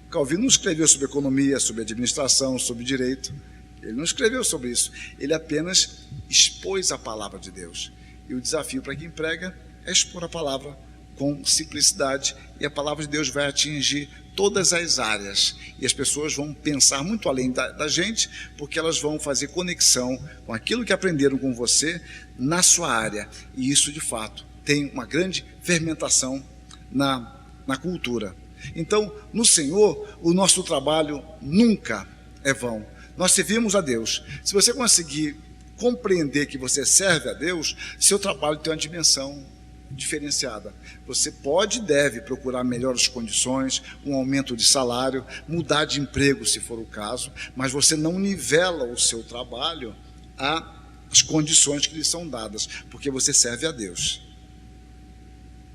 Calvino não escreveu sobre economia, sobre administração, sobre direito. Ele não escreveu sobre isso. Ele apenas expôs a palavra de Deus. E o desafio para quem prega é expor a palavra com simplicidade, e a palavra de Deus vai atingir todas as áreas, e as pessoas vão pensar muito além da gente, porque elas vão fazer conexão com aquilo que aprenderam com você na sua área, e isso de fato tem uma grande fermentação na cultura. Então, no Senhor, o nosso trabalho nunca é vão. Nós servimos a Deus. Se você conseguir compreender que você serve a Deus, seu trabalho tem uma dimensão diferenciada. Você pode e deve procurar melhores condições, um aumento de salário, mudar de emprego se for o caso, mas você não nivela o seu trabalho às condições que lhe são dadas, porque você serve a Deus.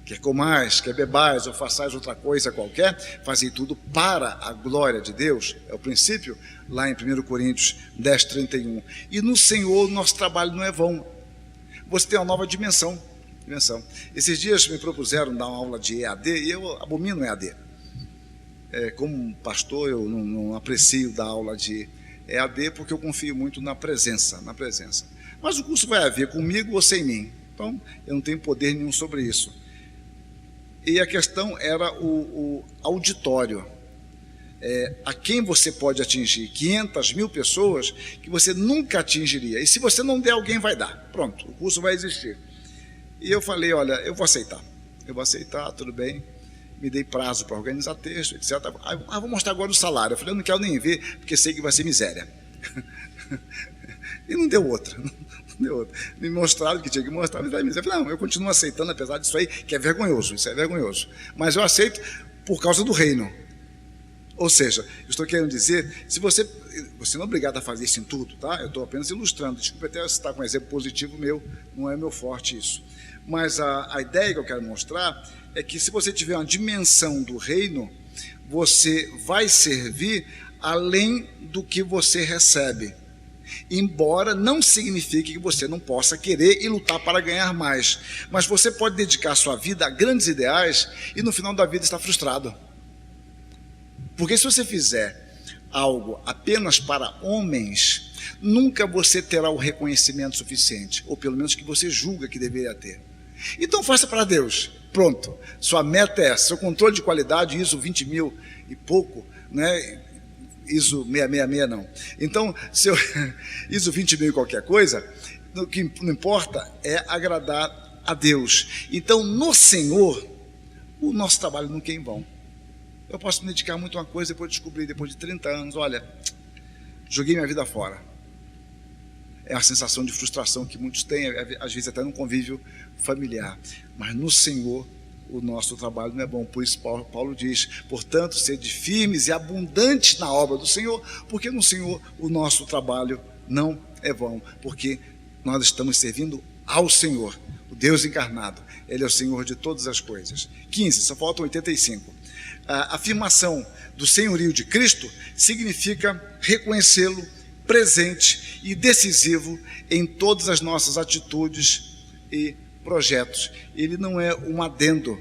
Quer comais, quer bebais ou façais outra coisa qualquer, fazei tudo para a glória de Deus. É o princípio lá em 1 Coríntios 10, 31. E no Senhor nosso trabalho não é vão. Você tem uma nova dimensão. Esses dias me propuseram dar uma aula de EAD e eu abomino EAD. Como pastor, eu não aprecio dar aula de EAD porque eu confio muito na presença. Mas o curso vai haver comigo ou sem mim. Então, eu não tenho poder nenhum sobre isso. E a questão era o auditório. A quem você pode atingir? 500 mil pessoas que você nunca atingiria. E se você não der, alguém vai dar. Pronto, o curso vai existir. E eu falei, olha, eu vou aceitar, tudo bem. Me dei prazo para organizar texto, etc. Vou mostrar agora o salário. Eu falei, eu não quero nem ver, porque sei que vai ser miséria. E não deu outra. Me mostraram que tinha que mostrar, mas eu falei, não, eu continuo aceitando, apesar disso aí, que é vergonhoso, isso é vergonhoso. Mas eu aceito por causa do reino. Ou seja, eu estou querendo dizer, se você não é obrigado a fazer isso em tudo, tá? Eu estou apenas ilustrando, desculpe até citar com um exemplo positivo meu, não é meu forte isso. Mas a ideia que eu quero mostrar é que se você tiver uma dimensão do reino, você vai servir além do que você recebe. Embora não signifique que você não possa querer e lutar para ganhar mais. Mas você pode dedicar sua vida a grandes ideais e no final da vida estar frustrado. Porque se você fizer algo apenas para homens, nunca você terá o reconhecimento suficiente, ou pelo menos que você julga que deveria ter. Então faça para Deus. Pronto. Sua meta é essa. Seu controle de qualidade, ISO 20.000 e pouco, né? ISO 666 não. Então, seu ISO 20.000 e qualquer coisa, o que não importa é agradar a Deus. Então, no Senhor, o nosso trabalho nunca é em vão. Eu posso me dedicar muito a uma coisa, depois descobrir, depois de 30 anos, olha, joguei minha vida fora. É uma sensação de frustração que muitos têm, às vezes até num convívio familiar. Mas no Senhor, o nosso trabalho não é bom. Por isso Paulo diz, portanto, sede firmes e abundantes na obra do Senhor, porque no Senhor o nosso trabalho não é vão, porque nós estamos servindo ao Senhor, o Deus encarnado. Ele é o Senhor de todas as coisas. 15, só faltam 85. A afirmação do senhorio de Cristo significa reconhecê-lo presente e decisivo em todas as nossas atitudes e projetos. Ele não é um adendo,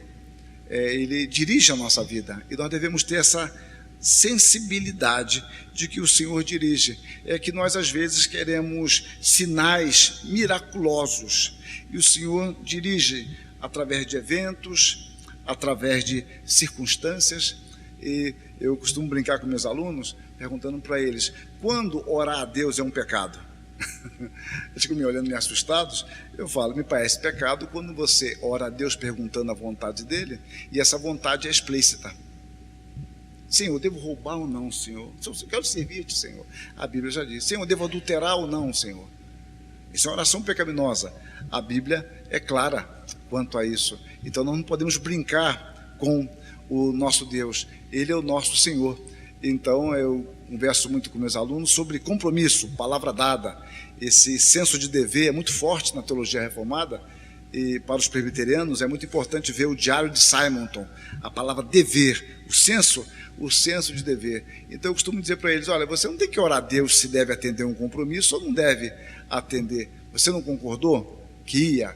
ele dirige a nossa vida e nós devemos ter essa sensibilidade de que o Senhor dirige. É que nós às vezes queremos sinais miraculosos e o Senhor dirige através de eventos, através de circunstâncias. E eu costumo brincar com meus alunos, perguntando para eles, quando orar a Deus é um pecado? Eles ficam me olhando meio assustados. Eu falo, me parece pecado quando você ora a Deus perguntando a vontade dele e essa vontade é explícita. Senhor, devo roubar ou não, Senhor? Eu quero servir-te, Senhor. A Bíblia já diz, Senhor, devo adulterar ou não, Senhor? Isso é uma oração pecaminosa. A Bíblia é clara quanto a isso. Então nós não podemos brincar com o nosso Deus. Ele é o nosso Senhor. Então eu converso muito com meus alunos sobre compromisso, palavra dada. Esse senso de dever é muito forte na teologia reformada e para os presbiterianos é muito importante ver o diário de Simonton, a palavra dever, o senso de dever. Então eu costumo dizer para eles, olha, você não tem que orar a Deus se deve atender um compromisso ou não deve atender. Você não concordou que ia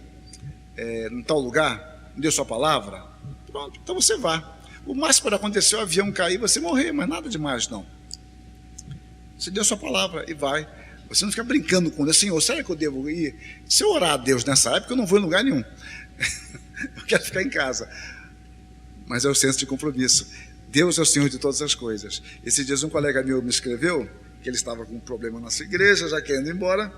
em tal lugar, não deu sua palavra? Pronto, então você vá. O máximo pode acontecer o avião cair e você morrer, mas nada demais não. Você deu sua palavra e vai. Você não fica brincando com Deus, Senhor, será que eu devo ir? Se eu orar a Deus nessa época, eu não vou em lugar nenhum. Eu quero ficar em casa. Mas é o senso de compromisso. Deus é o Senhor de todas as coisas. Esses dias um colega meu me escreveu que ele estava com um problema na sua igreja, já querendo ir embora.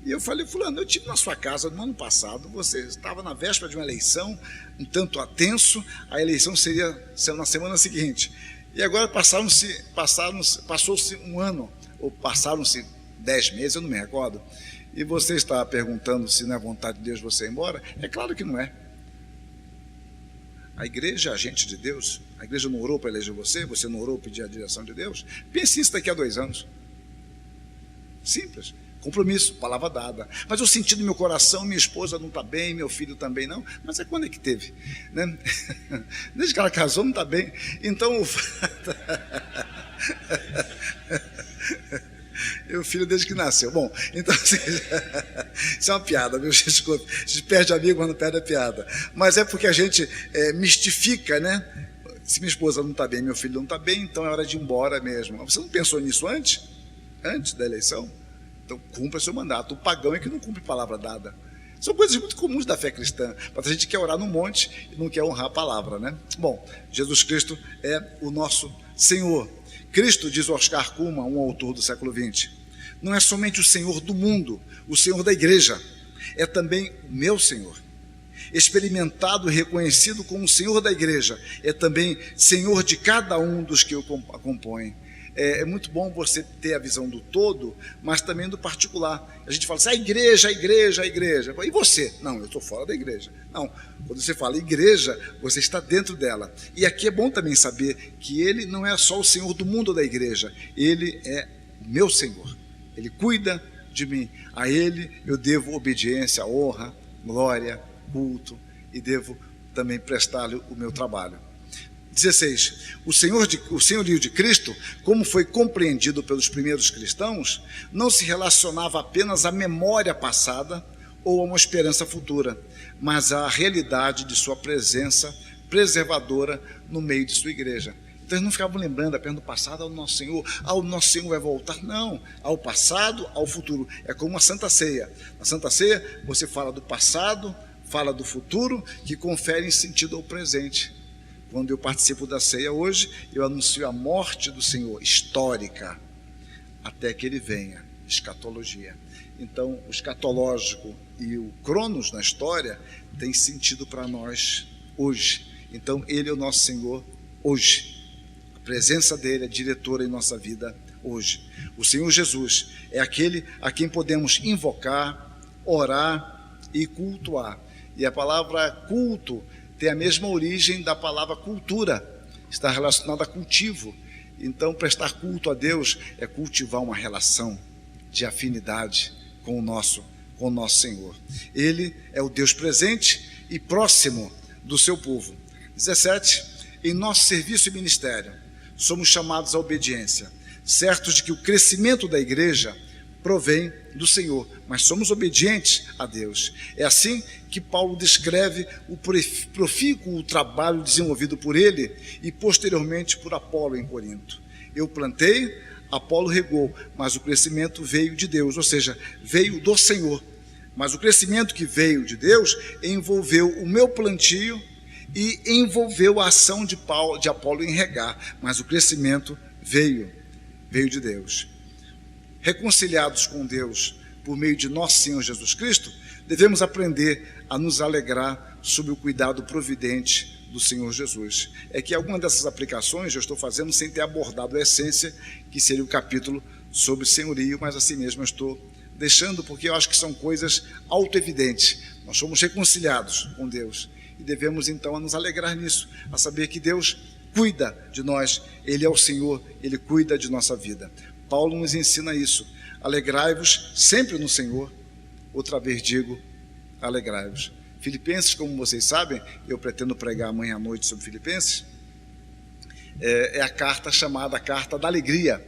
E eu falei, fulano, eu estive na sua casa no ano passado, você estava na véspera de uma eleição, um tanto atenso, a eleição seria na semana seguinte. E agora passou-se um ano, ou passaram-se 10 meses, eu não me recordo, e você está perguntando se não é vontade de Deus você ir embora? É claro que não é. A igreja é agente de Deus, a igreja não orou para eleger você não orou para pedir a direção de Deus. Pense nisso daqui a 2 anos. Simples. Compromisso, palavra dada. Mas eu senti no meu coração, minha esposa não está bem, meu filho também não. Mas é quando é que teve? Né? Desde que ela casou não está bem. Então, o filho desde que nasceu. Bom, então, isso é uma piada, viu? Desculpa, a gente perde amigo, mas não perde a piada. Mas é porque a gente mistifica, né? Se minha esposa não está bem, meu filho não está bem, então é hora de ir embora mesmo. Você não pensou nisso antes? Antes da eleição? Então, cumpra seu mandato. O pagão é que não cumpre palavra dada. São coisas muito comuns da fé cristã. Mas a gente quer orar no monte e não quer honrar a palavra, né? Bom, Jesus Cristo é o nosso Senhor. Cristo, diz Oscar Cullmann, um autor do século XX, não é somente o Senhor do mundo, o Senhor da igreja, é também o meu Senhor. Experimentado e reconhecido como Senhor da igreja, é também Senhor de cada um dos que o compõem. é muito bom você ter a visão do todo, mas também do particular. A gente fala assim, a igreja, a igreja, a igreja. E você? Não, eu estou fora da igreja. Não, quando você fala igreja, você está dentro dela. E aqui é bom também saber que Ele não é só o Senhor do mundo da igreja, Ele é meu Senhor. Ele cuida de mim. A Ele eu devo obediência, honra, glória, culto, e devo também prestar-lhe o meu trabalho. 16. O senhorio de Cristo, como foi compreendido pelos primeiros cristãos, não se relacionava apenas à memória passada ou a uma esperança futura, mas à realidade de sua presença preservadora no meio de sua igreja. Então eles não ficavam lembrando apenas do passado, o nosso Senhor vai voltar. Não, ao passado, ao futuro. É como a Santa Ceia. Na Santa Ceia você fala do passado, fala do futuro, que conferem sentido ao presente. Quando eu participo da ceia hoje, eu anuncio a morte do Senhor, histórica, até que Ele venha, escatologia. Então, o escatológico e o cronos na história tem sentido para nós hoje. Então, Ele é o nosso Senhor hoje. A presença dEle é diretora em nossa vida hoje. O Senhor Jesus é aquele a quem podemos invocar, orar e cultuar. E a palavra culto tem a mesma origem da palavra cultura, está relacionada a cultivo. Então, prestar culto a Deus é cultivar uma relação de afinidade com o nosso Senhor. Ele é o Deus presente e próximo do seu povo. 17. Em nosso serviço e ministério, somos chamados à obediência, certos de que o crescimento da igreja provém do Senhor, mas somos obedientes a Deus. É assim que Paulo descreve o profícuo trabalho desenvolvido por ele e posteriormente por Apolo em Corinto. Eu plantei, Apolo regou, mas o crescimento veio de Deus, ou seja, veio do Senhor. Mas o crescimento que veio de Deus envolveu o meu plantio e envolveu a ação de Apolo em regar, mas o crescimento veio de Deus. Reconciliados com Deus por meio de nosso Senhor Jesus Cristo, devemos aprender a nos alegrar sob o cuidado providente do Senhor Jesus. É que alguma dessas aplicações eu estou fazendo sem ter abordado a essência, que seria o capítulo sobre senhorio, mas assim mesmo eu estou deixando, porque eu acho que são coisas autoevidentes. Nós somos reconciliados com Deus e devemos então nos alegrar nisso, a saber que Deus cuida de nós, Ele é o Senhor, Ele cuida de nossa vida. Paulo nos ensina isso. Alegrai-vos sempre no Senhor. Outra vez digo, alegrai-vos. Filipenses, como vocês sabem, eu pretendo pregar amanhã à noite sobre Filipenses, é a carta chamada Carta da Alegria.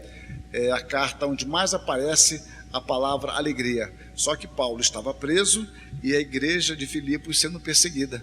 É a carta onde mais aparece a palavra alegria. Só que Paulo estava preso e a igreja de Filipos sendo perseguida.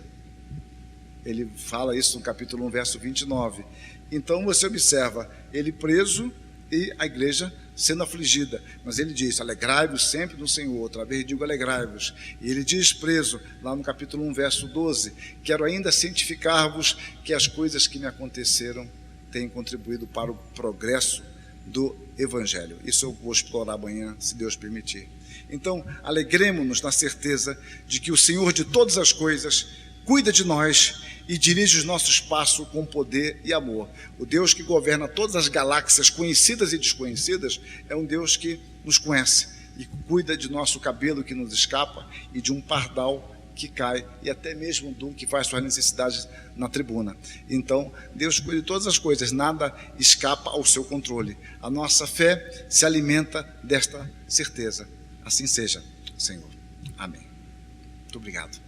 Ele fala isso no capítulo 1, verso 29. Então você observa, ele preso e a igreja sendo afligida, mas ele diz, alegrai-vos sempre no Senhor, outra vez digo alegrai-vos, e ele diz preso, lá no capítulo 1, verso 12, quero ainda cientificar-vos que as coisas que me aconteceram têm contribuído para o progresso do Evangelho. Isso eu vou explorar amanhã, se Deus permitir. Então, alegremos-nos na certeza de que o Senhor de todas as coisas cuida de nós e dirige os nossos passos com poder e amor. O Deus que governa todas as galáxias conhecidas e desconhecidas é um Deus que nos conhece e cuida de nosso cabelo que nos escapa e de um pardal que cai e até mesmo do que faz suas necessidades na tribuna. Então, Deus cuida de todas as coisas, nada escapa ao seu controle. A nossa fé se alimenta desta certeza. Assim seja, Senhor. Amém. Muito obrigado.